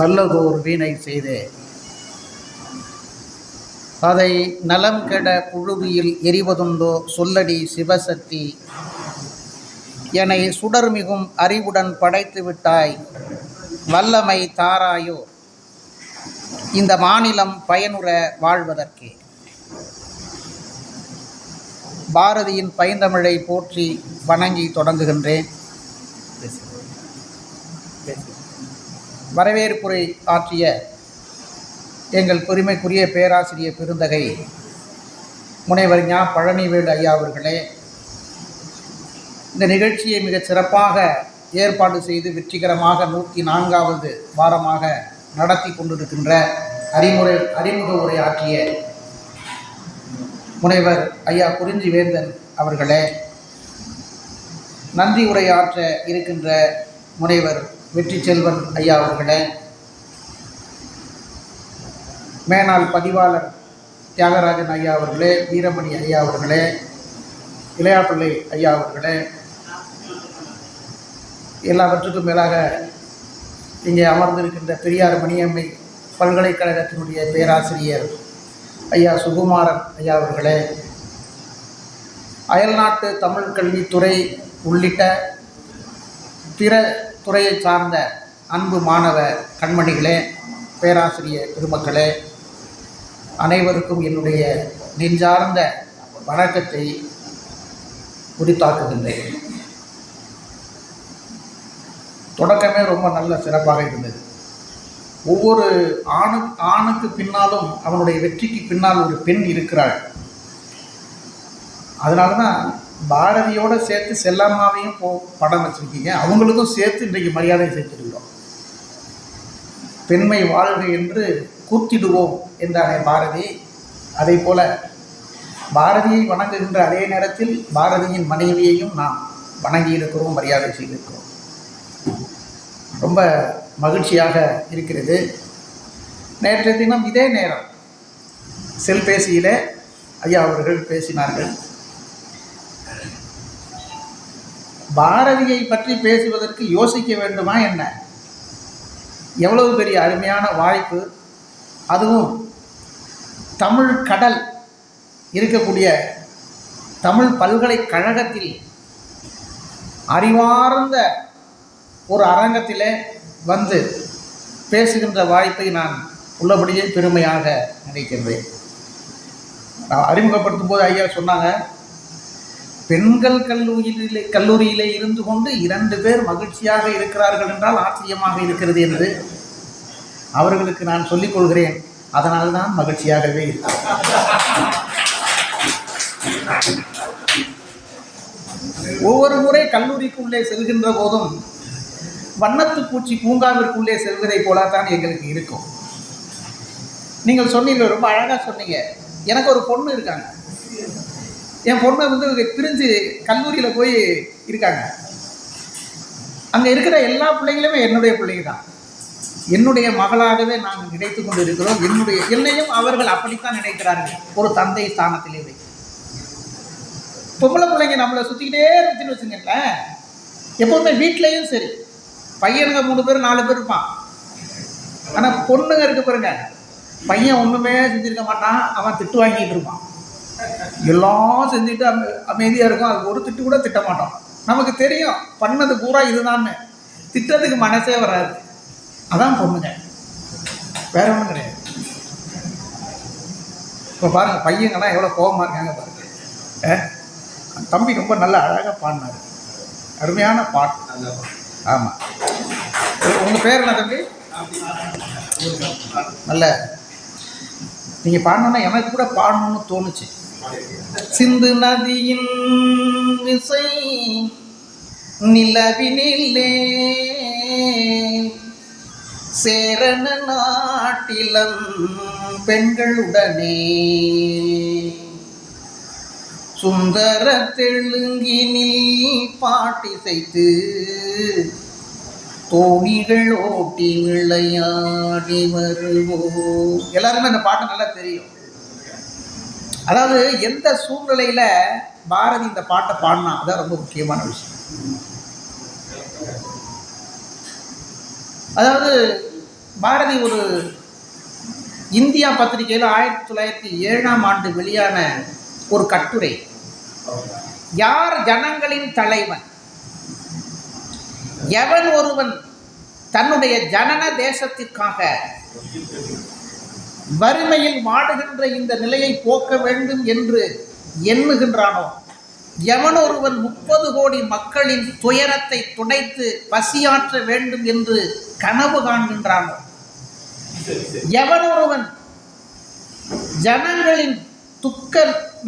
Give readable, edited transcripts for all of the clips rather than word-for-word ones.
நல்லதோர் வீணை செய்தே அதை நலம் கெட புழுதியில் எரிவதுண்டோ சொல்லடி சிவசக்தி என்னை சுடர்மிகும் அறிவுடன் படைத்து விட்டாய் வல்லமை தாராயோ இந்த மாநிலம் பயனுற வாழ்வதற்கே. பாரதியின் பைந்தமிழை போற்றி வணங்கி தொடங்குகின்றேன். வரவேற்புரை ஆற்றிய எங்கள் பெருமைக்குரிய பேராசிரியர் பெருந்தகை முனைவர் ஞா பழனிவேல் ஐயா அவர்களே, இந்த நிகழ்ச்சியை மிக சிறப்பாக ஏற்பாடு செய்து வெற்றிகரமாக 104வது வாரமாக நடத்தி கொண்டிருக்கின்ற அறிமுக உரை ஆற்றிய முனைவர் ஐயா குறிஞ்சிவேந்தன் அவர்களே, நன்றி உரையாற்ற இருக்கின்ற முனைவர் வெற்றி செல்வன் ஐயா அவர்களே, மேனாள் பதிவாளர் தியாகராஜன் ஐயா அவர்களே, வீரமணி ஐயா அவர்களே, இளையாப்பிள்ளை ஐயா அவர்களே, எல்லாவற்றுக்கும் மேலாக இங்கே அமர்ந்திருக்கின்ற பெரியார் மணியம்மை பல்கலைக்கழகத்தினுடைய பேராசிரியர் ஐயா சுகுமாரன் ஐயா அவர்களே, அயல்நாட்டு தமிழ் கல்வித்துறை உள்ளிட்ட பிற துறையை சார்ந்த அன்பு மாணவ கண்மணிகளே, பேராசிரியர் பெருமக்களே, அனைவருக்கும் என்னுடைய நெஞ்சார்ந்த வணக்கத்தை உரித்தாக்குகின்றேன். தொடக்கமே ரொம்ப நல்ல சிறப்பாக இருந்தது. ஒவ்வொரு ஆணுக்கு பின்னாலும் அவனுடைய வெற்றிக்கு பின்னால் ஒரு பெண் இருக்கிறாள். அதனால தான் பாரதியோடு சேர்த்து செல்லம்மாவையும் படம் வச்சுருக்கீங்க. அவங்களுக்கும் சேர்த்து இன்றைக்கு மரியாதை செஞ்சுருக்கிறோம். பெண்மை வாழ்க என்று கூத்திடுவோம் என்றானே பாரதி. அதே போல பாரதியை வணங்குகின்ற அதே நேரத்தில் பாரதியின் மனைவியையும் நாம் வணங்கியிருக்கிறோம், மரியாதை செய்திருக்கிறோம். ரொம்ப மகிழ்ச்சியாக இருக்கிறது. நேற்றைய தினம் இதே நேரம் செல்பேசியிலே ஐயா அவர்கள் பேசினார்கள். பாரதியை பற்றி பேசுவதற்கு யோசிக்க வேண்டுமா என்ன? எவ்வளவு பெரிய அருமையான வாய்ப்பு! அதுவும் தமிழ் கடல் இருக்கக்கூடிய தமிழ் பல்கலைக்கழகத்தில் அறிவார்ந்த ஒரு அரங்கத்திலே வந்து பேசுகின்ற வாய்ப்பை நான் உள்ளபடியே பெருமையாக நினைக்கின்றேன். நான் அறிமுகப்படுத்தும் போது ஐயா சொன்னாங்க, பெண்கள் கல்லூரியிலே இருந்து கொண்டு 2 பேர் மகிழ்ச்சியாக இருக்கிறார்கள் என்றால் ஆச்சரியமாக இருக்கிறது என்று அவர்களுக்கு நான் சொல்லிக் கொள்கிறேன். அதனால்தான் மகிழ்ச்சியாகவே இருக்கிறேன். ஒவ்வொரு முறை கல்லூரிக்குள்ளே செல்கின்ற போதும் வண்ணத்து பூச்சி பூங்காவிற்குள்ளே செல்வதை போலத்தான் எங்களுக்கு இருக்கும். நீங்கள் சொன்னீங்க, ரொம்ப அழகாக சொன்னீங்க. எனக்கு ஒரு பொண்ணு இருக்காங்க. என் பொண்ணு வந்து பிரிஞ்சு கல்லூரியில் போய் இருக்காங்க. அங்கே இருக்கிற எல்லா பிள்ளைங்களுமே என்னுடைய பிள்ளைங்க தான். என்னுடைய மகளாகவே நாங்கள் நினைத்து கொண்டு இருக்கிறோம். என்னையும் அவர்கள் அப்படித்தான் நினைக்கிறார்கள், ஒரு தந்தை ஸ்தானத்திலே. பொம்பளை பிள்ளைங்க நம்மளை சுற்றிக்கிட்டே இருந்துச்சுன்னு வச்சுங்களேன். எப்போதுமே வீட்லேயும் சரி, பையனுங்க 3 பேர் 4 பேர் இருப்பான். ஆனால் பொண்ணுங்க இருக்கு பாருங்க, பையன் ஒன்றுமே செஞ்சுருக்க மாட்டான், அவன் திட்டு வாங்கிட்டு இருப்பான். எல்லாம் செஞ்சுட்டு அமைதியாக இருக்கும். அது ஒரு திட்டு கூட திட்ட மாட்டோம். நமக்கு தெரியும் பண்ணது பூரா இதுதான்னு. திட்டத்துக்கு மனசே வராது. அதான் பொண்ணுங்க, வேற ஒன்றும் கிடையாது. இப்போ பாருங்கள், பையங்கள்லாம் எவ்வளோ கோபமாக இருக்காங்க பாருங்க. தம்பி ரொம்ப நல்லா அழகாக பாடினார், அருமையான பாட்டு. ஆமாம், உங்கள் பேர் என்ன தம்பி? நல்ல நீங்கள் பாடணுன்னா எனக்கு கூட பாடணும்னு தோணுச்சு. சிந்து நதியின் விசை நிலவினிலே சேரண நாட்டிலம் பெண்களுடனே சுந்தர தெலுங்கினில் பாட்டிசைத்து தோணிகள் ஓட்டி விளையாடி வருவோம். எல்லாருமே அந்த பாட்டு நல்லா தெரியும். அதாவது எந்த சூழ்நிலையில் பாரதி இந்த பாட்டை பாடினா, அதான் ரொம்ப முக்கியமான விஷயம். அதாவது பாரதி ஒரு இந்தியா பத்திரிகையில் 1907 வெளியான ஒரு கட்டுரை, யார் ஜனங்களின் தலைவன், எவன் ஒருவன் தன்னுடைய ஜனன தேசத்திற்காக வறுமையில் வாடுகின்ற இந்த நிலையை போக்க வேண்டும் என்று எண்ணுகின்றானோ, எவன் ஒருவன் 30 கோடி மக்களின் துயரத்தை துடைத்து பசியாற்ற வேண்டும் என்று கனவு காண்கின்றானோ, எவன் ஒருவன் ஜனங்களின் துக்க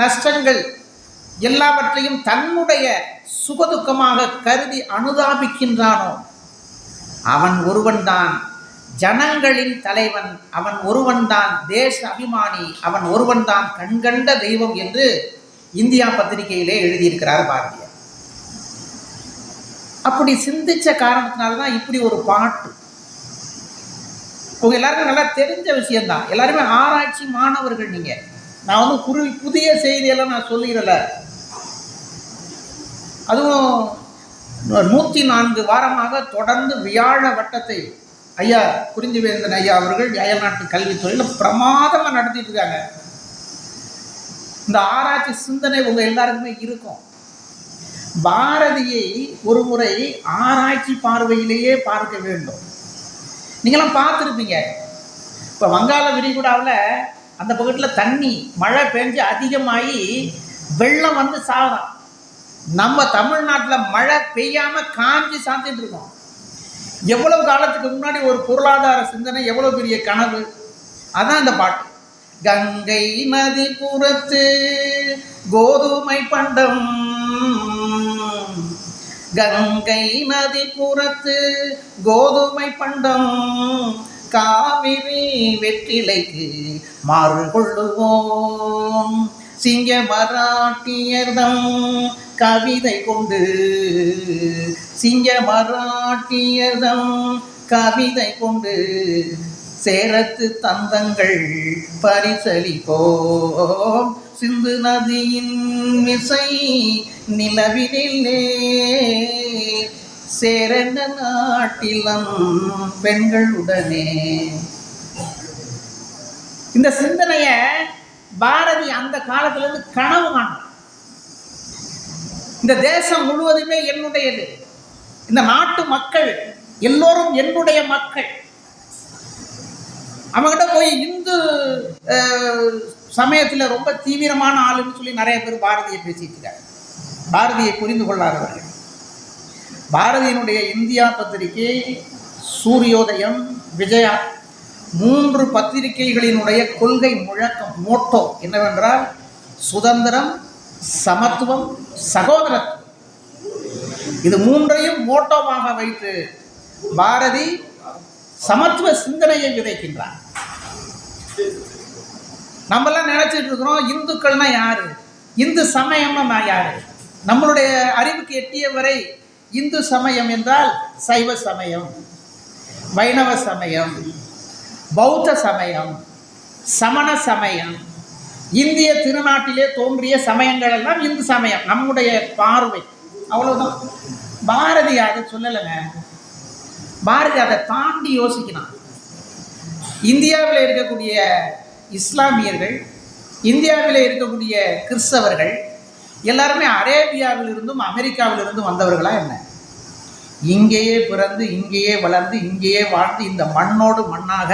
நஷ்டங்கள் எல்லாவற்றையும் தன்னுடைய சுகதுக்கமாக கருதி அனுதாபிக்கின்றானோ, அவன் ஒருவன்தான் ஜனங்களின் தலைவன், அவன் ஒருவன்தான் தேச அபிமானி, அவன் ஒருவன்தான் கண்கண்ட தெய்வம் என்று இந்தியா பத்திரிகையிலே எழுதியிருக்கிறார் பாரதியார். அப்படி சிந்திச்ச காரணத்தினால்தான் இப்படி ஒரு பாட்டு. உங்க எல்லாருக்கும் நல்லா தெரிஞ்ச விஷயம்தான், எல்லாருமே ஆராய்ச்சி மாணவர்கள். நீங்க நான் வந்து புதிய செய்தியெல்லாம் நான் சொல்லிடல. அதுவும் 104 வாரமாக தொடர்ந்து வியாழ வட்டத்தை ஐயா குறிஞ்சிவேந்தன் ஐயா அவர்கள் அயல்நாட்டு கல்வித்துறையில் பிரமாதமாக நடத்திட்டு இருக்காங்க. இந்த ஆராய்ச்சி சிந்தனை உங்க எல்லாருக்குமே இருக்கும். பாரதியை ஒரு முறை ஆராய்ச்சி பார்வையிலேயே பார்க்க வேண்டும். நீங்களாம் பார்த்துருப்பீங்க. இப்போ வங்காள விரிகுடாவில் அந்த பக்கத்தில் தண்ணி மழை பெஞ்சு அதிகமாகி வெள்ளம் வந்து சாகுறான். நம்ம தமிழ்நாட்டில் மழை பெய்யாமல் காஞ்சி சாத்திட்டு இருக்கோம். எவ்வளவு காலத்துக்கு முன்னாடி ஒரு பொருளாதார சிந்தனை, எவ்வளோ பெரிய கனவு. அதான் இந்த பாட்டு. கங்கை நதி புறத்து கோதுமை பண்டம், கங்கை நதி புறத்து கோதுமை பண்டம், காவிரி வெற்றிலைக்கு மாறு கொள்ளுவோம், சிங்க மராட்டியர்தம் கவிதை கொண்டு, சிங்க மராட்டியர்தம் கவிதை கொண்டு, சேரத்து தந்தங்கள் பரிசளிப்போம், சிந்து நதியின் மிசை நிலவினிலே, சேரன நாட்டிலம் பெண்களுடனே. இந்த சிந்தனைய பாரதி அந்த காலத்திலிருந்து கனவு காண்றான். இந்த தேசம் முழுவதுமே என்னுடையது, இந்த நாட்டு மக்கள் எல்லோரும் என்னுடைய மக்கள். அவங்ககிட்ட போய் இந்து சமயத்தில் ரொம்ப தீவிரமான ஆளுன்னு சொல்லி நிறைய பேர் பாரதியை பேசிட்டு இருக்காங்க. பாரதியை புரிந்து கொள்ளாதவர்கள். பாரதியினுடைய இந்தியா பத்திரிகை, சூரியோதயம், விஜயா 3 பத்திரிகைகளினுடைய கொள்கை முழக்கம், மோட்டோ என்னவென்றால் சுதந்திரம், சமத்துவம், சகோதரத்துவம். இது 3ஐயும் மோட்டோவாக வைத்து பாரதி சமத்துவ சிந்தனையை விதைக்கின்றார். நம்மெல்லாம் நினைச்சிட்டு இருக்கிறோம் இந்துக்கள்னா யாரு, இந்து சமயம்னா யாரு. நம்மளுடைய அறிவுக்கு எட்டிய வரை இந்து சமயம் என்றால் சைவ சமயம், வைணவ சமயம், பௌத்த சமயம், சமண சமயம், இந்திய திருநாட்டிலே தோன்றிய சமயங்கள் எல்லாம் இந்து சமயம் நம்முடைய பார்வை. அவ்வளவுதான். பாரதி அதை சொல்லலைங்க. பாரதி அதை தாண்டி யோசிக்கிறான். இந்தியாவில் இருக்கக்கூடிய இஸ்லாமியர்கள், இந்தியாவில் இருக்கக்கூடிய கிறிஸ்தவர்கள் எல்லாருமே அரேபியாவிலிருந்தும் அமெரிக்காவிலிருந்தும் வந்தவர்களா என்ன? இங்கேயே பிறந்து, இங்கேயே வளர்ந்து, இங்கேயே வாழ்ந்து, இந்த மண்ணோடு மண்ணாக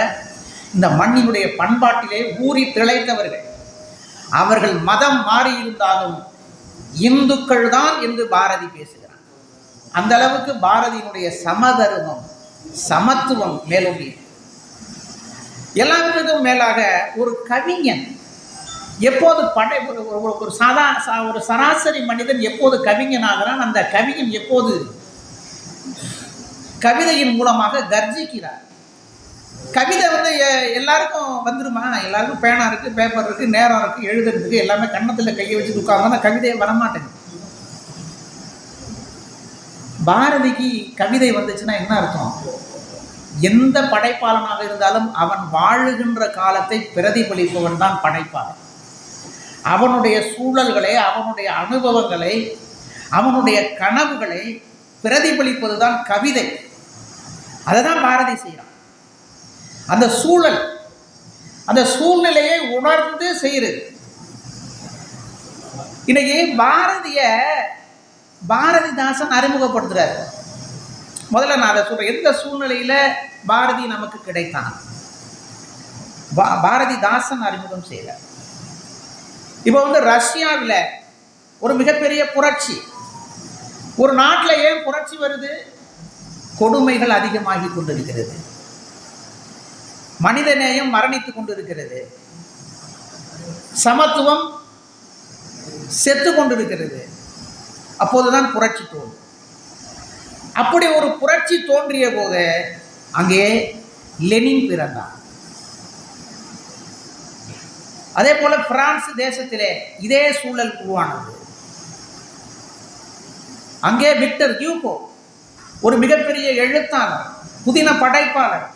இந்த மண்ணினுடைய பண்பாட்டிலே ஊறி திளைத்தவர்கள். அவர்கள் மதம் மாறியிருந்தாலும் இந்துக்கள் தான் என்று பாரதி பேசுகிறார். அந்த அளவுக்கு பாரதியினுடைய சமதர்மம், சமத்துவம் மேலோங்கி. எல்லாத்துக்கும் மேலாக ஒரு கவிஞன் எப்போது ஒரு சராசரி மனிதன் எப்போது கவிஞன் ஆகிறான், அந்த கவிஞன் எப்போது கவிதையின் மூலமாக கர்ஜிக்கிறார். கவிதை வந்து எல்லாருக்கும் வந்துருமா? எல்லாருக்கும் பேனா இருக்குது, பேப்பர் இருக்குது, நேரம் இருக்குது, எழுதுறதுக்கு எல்லாமே கன்னத்தில் கையை வச்சு உட்கார்ந்தா கவிதையை வரமாட்டேங்குது. பாரதிக்கு கவிதை வந்துச்சுன்னா என்ன அர்த்தம்? எந்த படைப்பாளனாக இருந்தாலும் அவன் வாழுகின்ற காலத்தை பிரதிபலிப்பவன் தான் படைப்பாளன். அவனுடைய சூழல்களை, அவனுடைய அனுபவங்களை, அவனுடைய கனவுகளை பிரதிபலிப்பது தான் கவிதை. அதை தான் பாரதி செய்கிறான். அந்த சூழல், அந்த சூழ்நிலையை உணர்ந்து செய்கிறது. இன்னைக்கு பாரதிதாசன் அறிமுகப்படுத்துறாரு. முதல்ல நான் அதை சொல்றேன். எந்த சூழ்நிலையில பாரதி நமக்கு கிடைத்தான்? பாரதிதாசன் அறிமுகம் செய்தார். இப்போ ரஷ்யாவில் ஒரு மிகப்பெரிய புரட்சி. ஒரு நாட்டில் ஏன் புரட்சி வருது? கொடுமைகள் அதிகமாகி கொண்டிருக்கிறது, மனித நேயம் மரணித்துக் கொண்டிருக்கிறது, சமத்துவம் செத்து கொண்டிருக்கிறது. அப்போதுதான் புரட்சி தோன்றும். அப்படி ஒரு புரட்சி தோன்றிய போது அங்கே லெனின் பிறந்தார். அதே போல பிரான்ஸ் தேசத்திலே இதே சூழல் உருவானது. அங்கே விக்டர் ஹியூகோ ஒரு மிகப்பெரிய எழுத்தாளர், புதின படைப்பாளர்,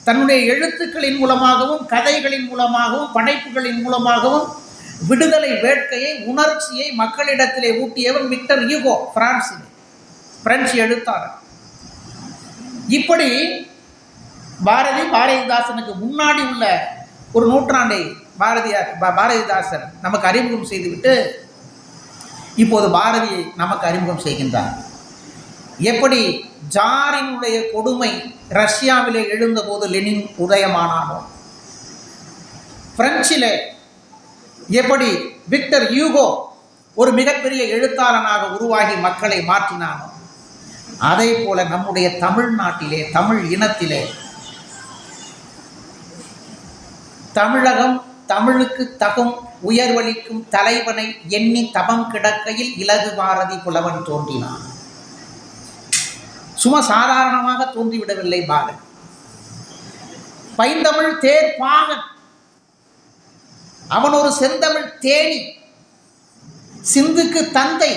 தன்னுடைய எழுத்துக்களின் மூலமாகவும் கதைகளின் மூலமாகவும் படைப்புகளின் மூலமாகவும் விடுதலை வேட்கையை, உணர்ச்சியை மக்களிடத்திலே ஊட்டியவர் விக்டர் ஹியூகோ, பிரெஞ்சு எழுத்தாளர். இப்படி பாரதிதாசனுக்கு முன்னாடி உள்ள ஒரு நூற்றாண்டை பாரதிதாசன் நமக்கு அறிமுகம் செய்துவிட்டு இப்போது பாரதியை நமக்கு அறிமுகம் செய்கின்றார். எப்படி ஜாரினுடைய கொடுமை ரஷ்யாவிலே எழுந்தபோது லெனின் உதயமானானோ, பிரெஞ்சிலே எப்படி விக்டர் ஹியூகோ ஒரு மிகப்பெரிய எழுத்தாளனாக உருவாகி மக்களை மாற்றினானோ, அதே போல நம்முடைய தமிழ்நாட்டிலே, தமிழ் இனத்திலே, தமிழகம் தமிழுக்கு தகும் உயர்வளிக்கும் தலைவனை எண்ணி தபம் கிடக்கையில் இலகு பாரதி புலவன் தோன்றினான். சும்மா சாதாரணமாக தோன்றிவிடவில்லை பாரதி. பைந்தமிழ் தேர் பாகன், அவன் ஒரு செந்தமிழ் தேனி, சிந்துக்கு தந்தை.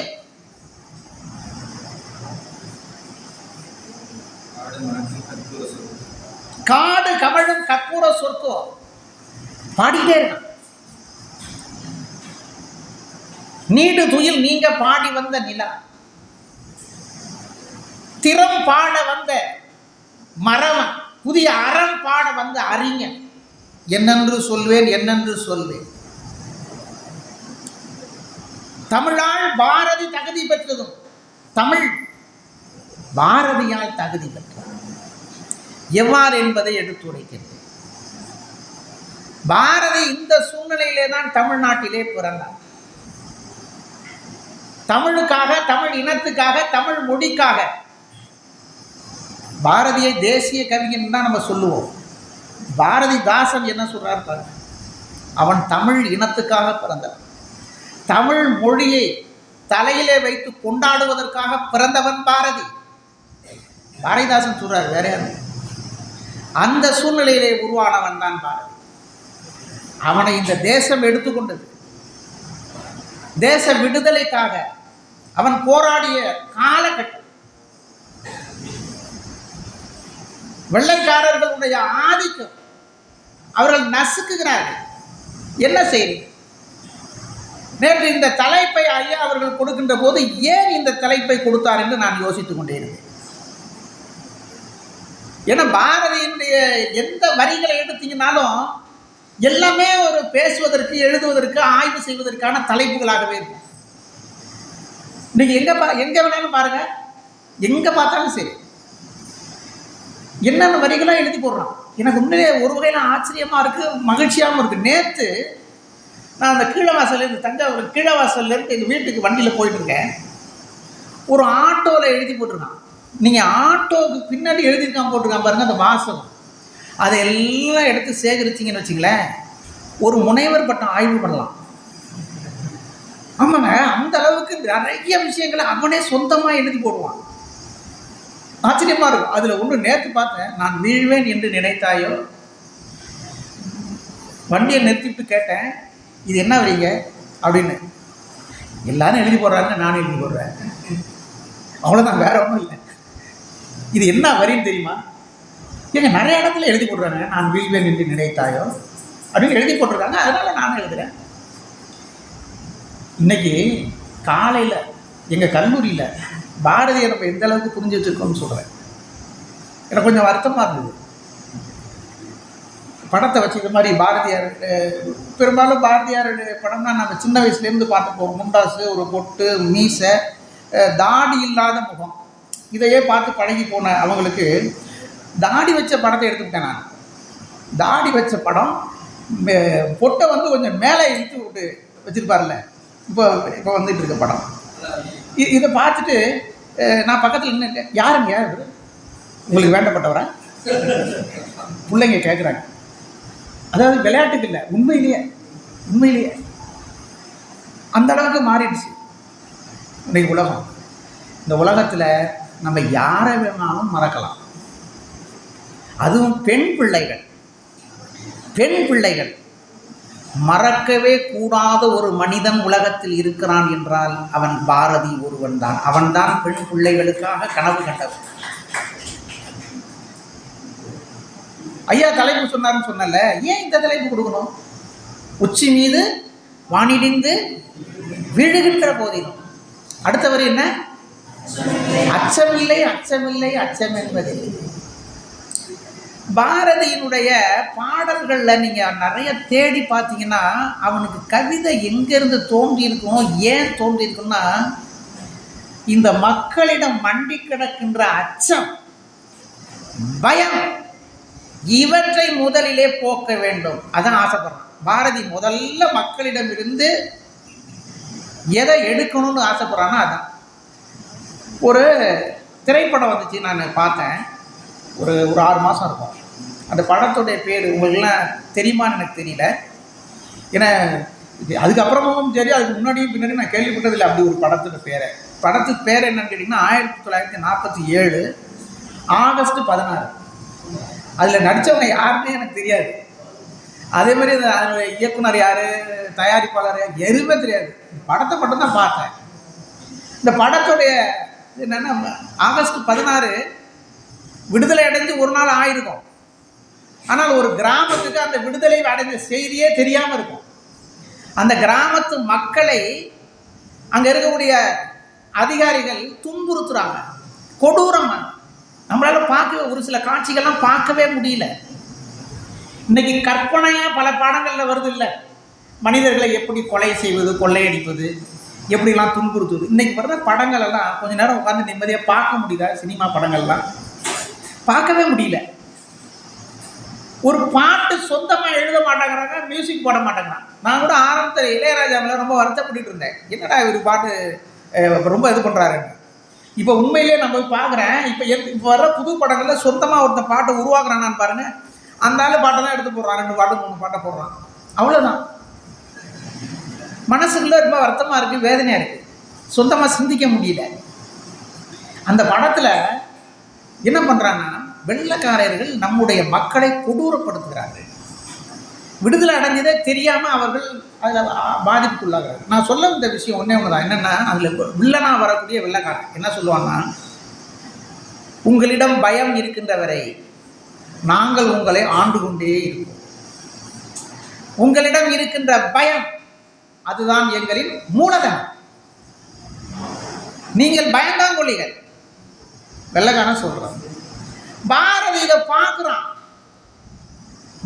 காடு கமழும் கற்பூர சொற்கோ பாடிட்டே இருக்கான். நீடு துயில் நீங்க பாடி வந்த நிலா, திறம் பாட வந்த மரவன், புதிய அறம் பாட வந்த அறிஞன், என்னென்று சொல்வேன். தமிழால் பாரதி தகுதி பெற்றதும் தமிழ் பாரதியால் தகுதி பெற்றார். எவ்வாறு என்பதை எடுத்துரைக்கின்றேன். பாரதி இந்த சூழ்நிலையிலே தான் தமிழ்நாட்டிலே பிறந்தார். தமிழுக்காக, தமிழ் இனத்துக்காக, தமிழ் மொழிக்காக. பாரதியை தேசிய கவிஞன் தான் நம்ம சொல்லுவோம். பாரதிதாசன் என்ன சொல்றார் பாருங்க. அவன் தமிழ் இனத்துக்காக பிறந்தவன், தமிழ் மொழியை தலையிலே வைத்து கொண்டாடுவதற்காக பிறந்தவன் பாரதி. பாரதிதாசன் சொல்றார், வேற யாரு? அந்த சூழ்நிலையிலே உருவானவன் தான் பாரதி. அவனை இந்த தேசம் எடுத்துக்கொண்டது. தேச விடுதலைக்காக அவன் போராடிய காலகட்டம். வெள்ளைக்காரர்களுடைய ஆதிக்கம் அவர்கள் நசுக்குகிறார்கள். என்ன செய்தி? நேற்று இந்த தலைப்பை ஐயா அவர்கள் கொடுக்கின்ற போது ஏன் இந்த தலைப்பை கொடுத்தார் என்று நான் யோசித்துக் கொண்டே இருந்தேன். ஏன்னா பாரதியினுடைய எந்த வரிகளை எடுத்தீங்கன்னாலும் எல்லாமே ஒரு பேசுவதற்கு, எழுதுவதற்கு, ஆய்வு செய்வதற்கான தலைப்புகளாகவே இருக்கும். இன்னைக்கு எங்க வேணாலும் பாருங்க, எங்க பார்த்தாலும் சரி என்னென்ன வரிகளாக எழுதி போடுறான். எனக்கு உண்மையிலே ஒரு வகையில் ஆச்சரியமா இருக்கு, மகிழ்ச்சியாகவும் இருக்கு. நேற்று நான் அந்த கீழவாசல்லேருந்து, தஞ்சாவூர் கீழவாசல்லேருந்து எங்கள் வீட்டுக்கு வண்டியில் போயிட்டு இருக்கேன். ஒரு ஆட்டோவில் எழுதி போட்டிருக்கான். நீங்கள் ஆட்டோவுக்கு பின்னாடி எழுதியிருக்கான் போட்டிருக்கான் பாருங்க, அந்த வாசகம். அதை எல்லாம் எடுத்து சேகரிச்சிங்கன்னு வச்சுங்களேன், ஒரு முனைவர் பட்டம் ஆய்வு பண்ணலாம். ஆமாங்க, அந்த அளவுக்கு நிறைய விஷயங்களை அவனே சொந்தமாக எழுதி போடுவான். ஆச்சரியமாக இருக்கும். அதில் ஒன்று நேற்று பார்த்தேன். நான் வீழ்வேன் என்று நினைத்தாயோ, வண்டியை நிறுத்திட்டு கேட்டேன், இது என்ன வரீங்க அப்படின்னு. எல்லாரும் எழுதி போடுறாங்க, நானும் எழுதி போடுறேன். அவ்வளோதான், வேற ஒன்றும் இல்லை. இது என்ன வரின்னு தெரியுமா? ஏங்க நிறைய இடத்துல எழுதி போடுறாங்க, நான் வீழ்வேன் என்று நினைத்தாயோ அப்படின்னு எழுதி போட்டிருக்காங்க. அதனால நானும் எழுதுறேன். இன்னைக்கு காலையில் எங்கள் கல்லூரியில் பாரதியை நம்ம எந்த அளவுக்கு புரிஞ்சு வச்சுருக்கோம்னு சொல்கிறேன். எனக்கு கொஞ்சம் வருத்தமாக இருந்தது. படத்தை வச்சு இது மாதிரி பாரதியார், பெரும்பாலும் பாரதியார் படம்னா நம்ம சின்ன வயசுலேருந்து பார்த்துப்போம். முண்டாசு, ஒரு பொட்டு, மீசை, தாடி இல்லாத முகம், இதையே பார்த்து பழகி போன அவங்களுக்கு தாடி வச்ச படத்தை எடுத்துக்கிட்டேன் நான். தாடி வச்ச படம், பொட்டை வந்து கொஞ்சம் மேலே இழுத்து விட்டு வச்சுருப்பார்ல, இப்போ வந்துட்டு இருக்க படம். இதை பார்த்துட்டு நான் பக்கத்தில் நின்றுட்டேன். யாருங்க உங்களுக்கு வேண்டப்பட்டவரா? பிள்ளைங்க கேட்குறாங்க. அதாவது விளையாட்டுக்கு இல்லை, உண்மையிலேயே அந்த அளவுக்கு மாறிடுச்சு இன்றைக்கு உலகம். இந்த உலகத்தில் நம்ம யாரை வேணாலும் மறக்கலாம். அதுவும் பெண் பிள்ளைகள் மறக்கவே கூடாத ஒரு மனிதன் உலகத்தில் இருக்கிறான் என்றால் அவன் பாரதி ஒருவன் தான். அவன்தான் பெண் பிள்ளைகளுக்காக கனவு கண்டவன். ஐயா தலைப்பு சொன்னார்னு சொன்னல, ஏன் இந்த தலைப்பு கொடுக்கணும்? உச்சி மீது வானிடிந்து விழுகின்ற போதிலும். அடுத்தவர் என்ன? அச்சமில்லை அச்சமில்லை அச்சம் என்பதில்லை. பாரதியினுடைய பாடல்களில் நீங்கள் நிறைய தேடி பார்த்தீங்கன்னா அவனுக்கு கவிதை எங்கேருந்து தோன்றியிருக்கும், ஏன் தோன்றியிருக்குன்னா இந்த மக்களிடம் மண்டி கிடக்கின்ற அச்சம், பயம், இவற்றை முதலிலே போக்க வேண்டும். அதான் ஆசைப்படுறான் பாரதி. முதல்ல மக்களிடம் இருந்து எதை எடுக்கணும்னு ஆசைப்படுறான்னா அதான். ஒரு திரைப்படம் வந்துச்சு, நான் பார்த்தேன். ஒரு 6 மாதம் இருக்கும். அந்த படத்துடைய பேர் உங்களுக்குலாம் தெரியுமான்னு எனக்கு தெரியல. ஏன்னா அதுக்கப்புறமும் சரி, அதுக்கு பின்னாடி நான் கேள்விப்பட்டதில்லை அப்படி ஒரு படத்துக்கு பேர் என்னன்னு கேட்டிங்கன்னா 1947 ஆகஸ்ட் 16. அதில் நடித்தவங்க யாருன்னே எனக்கு தெரியாது. அதே மாதிரி அதனுடைய இயக்குனர் யார், தயாரிப்பாளர் எதுவுமே தெரியாது. படத்தை மட்டும்தான் பார்த்தேன். இந்த படத்துடைய என்னென்னா ஆகஸ்ட் 16 விடுதலை அடைஞ்சு ஒரு நாள் ஆயிருக்கும். ஆனால் ஒரு கிராமத்துக்கு அந்த விடுதலை அடைஞ்ச செய்தியே தெரியாமல் இருக்கும். அந்த கிராமத்து மக்களை அங்கே இருக்கக்கூடிய அதிகாரிகள் துன்புறுத்துறாங்க, கொடூரமாக. நம்மளால் பார்க்க ஒரு சில காட்சிகள்லாம் பார்க்கவே முடியல. இன்னைக்கு கற்பனையாக பல பாடங்களில் வருது இல்லை, மனிதர்களை எப்படி கொலை செய்வது, கொள்ளையடிப்பது, எப்படிலாம் துன்புறுத்துவது. இன்றைக்கி வர்ற படங்கள் எல்லாம் கொஞ்சம் நேரம் உட்காந்து நிம்மதியாக பார்க்க முடியுதா? சினிமா படங்கள்லாம் பார்க்கவே முடியல. ஒரு பாட்டு சொந்தமாக எழுத மாட்டேங்கிறாங்க, மியூசிக் போட மாட்டேங்கிறான். நான் கூட ஆரம்பத்தில் இளையராஜாவில் ரொம்ப வருத்தப்பட்டு இருந்தேன், என்னடா இவர் பாட்டு ரொம்ப இது பண்ணுறாருன்னு. இப்போ உண்மையிலே நம்ம போய் பார்க்குறேன். இப்போ வர்ற புது படங்களில் சொந்தமாக ஒருத்த பாட்டை உருவாக்குறானான்னு பாருங்கள். அந்த ஆள் பாட்டை தான் எடுத்து போடுறான், 2 பாட்டு 3 பாட்டை போடுறான், அவ்வளோதான். மனசுக்குள்ளே ரொம்ப வருத்தமாக இருக்குது, வேதனையாக இருக்குது, சொந்தமாக சிந்திக்க முடியல. அந்த படத்தில் என்ன பண்ணுறாங்கன்னா, வெள்ளைக்காரர்கள் நம்முடைய மக்களை கொடூரப்படுத்துகிறார்கள். விடுதலை அடைஞ்சதே தெரியாமல் அவர்கள் அதில் பாதிப்புக்குள்ளாகிறார்கள். நான் சொல்ல இந்த விஷயம் ஒன்றே ஒன்று தான். என்னென்னா, அதில் வில்லனாக வரக்கூடிய வெள்ளைக்காரன் என்ன சொல்லுவான்னா, உங்களிடம் பயம் இருக்கின்றவரை நாங்கள் உங்களை ஆண்டு கொண்டே இருப்போம். உங்களிடம் இருக்கின்ற பயம் அதுதான் எங்களின் மூலதனம். நீங்கள் பயந்தான் கொள்ளிகள். வெள்ளைக்காரன் சொல்றான். பாரதி இதை பார்க்குறான்.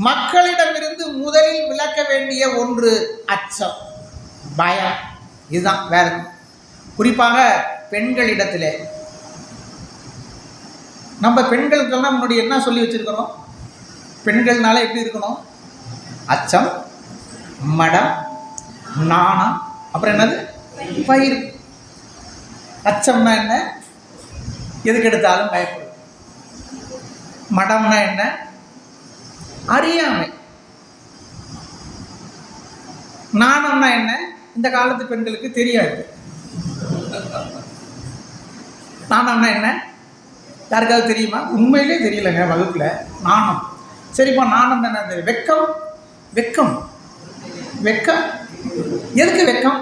மக்களிடமிருந்து முதலில் விளக்க வேண்டிய ஒன்று அச்சம், பயம். இதுதான் வேற. குறிப்பாக பெண்களிடத்திலே நம்ம பெண்களுக்கெல்லாம் முன்னாடி என்ன சொல்லி வச்சிருக்கிறோம்? பெண்கள்னால எப்படி இருக்கணும்? அச்சம், மடம், நாணம், அப்புறம் என்னது பயிர். அச்சம்னா என்ன? எதுக்கு எடுத்தாலும் பயப்படும். மடம்னா என்ன? அறியாமை. நாணம்னா என்ன? இந்த காலத்து பெண்களுக்கு தெரியாது. நாணம்னா என்ன? யாருக்காவது தெரியுமா? உண்மையிலே தெரியலங்க வகுப்புல. நாணம். சரிப்பா, நாணம் என்ன? வெக்கம். வெக்கம் வெக்கம் எதுக்கு வெக்கம்?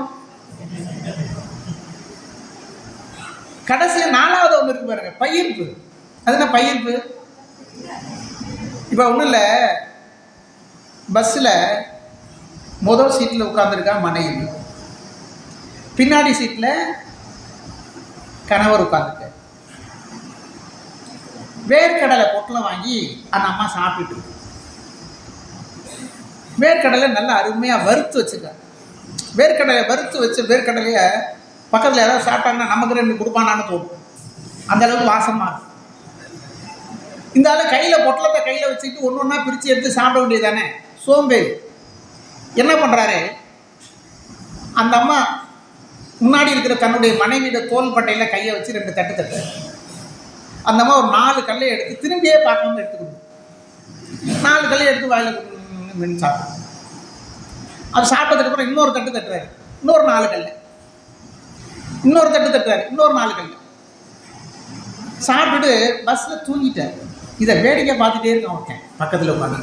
கடைசியில் 4வது ஒன்று இருக்கு பாருங்க, பயிர்ப்பு. அது என்ன பயிர்ப்பு? இப்போ ஒன்றும் இல்லை, பஸ்ஸில் முதல் சீட்டில் உட்காந்துருக்கா மனைவி, பின்னாடி சீட்டில் கணவர் உட்காந்துருக்க. வேர்க்கடலை பொட்டலை வாங்கி அந்த அம்மா சாப்பிட்டு, வேர்க்கடலை நல்லா அருமையாக வறுத்து வச்சுருக்காங்க. வேர்க்கடலை வறுத்து வச்சு வேர்க்கடலையை பக்கத்தில் ஏதாவது சாப்பிட்டாங்கன்னா நமக்கு 2 கொடுப்பானான்னு தோணும். அந்த அளவுக்கு வாசமாக இருக்கும். இந்த ஆள் கையில் பொட்டலத்தை கையில் வச்சுக்கிட்டு ஒன்று ஒன்றா பிரித்து எடுத்து சாப்பிட வேண்டியது தானே. சோம்பேறி என்ன பண்ணுறாரு, அந்த அம்மா முன்னாடி இருக்கிற தன்னுடைய மனைவியோட தோல் பட்டையில் கையை வச்சு 2 தட்டு தட்டுறாரு. அந்த அம்மா ஒரு 4 கல்லை எடுத்து திரும்பியே பார்க்காம எடுத்துக்கணும். 4 கல்லை எடுத்து வாயில் மின்னு சாப்பிடும். அது சாப்பிட்டதுக்கப்புறம் இன்னொரு தட்டு தட்டுறாரு, இன்னொரு 4 கல்லை, இன்னொரு தட்டு தட்டுறாரு, இன்னொரு 4 கல்லை சாப்பிட்டுட்டு பஸ்ஸில் தூங்கிட்டார். இதை வேடிக்கை பார்த்துட்டே இருக்கான் ஒருத்தன் பக்கத்தில் உட்காந்து.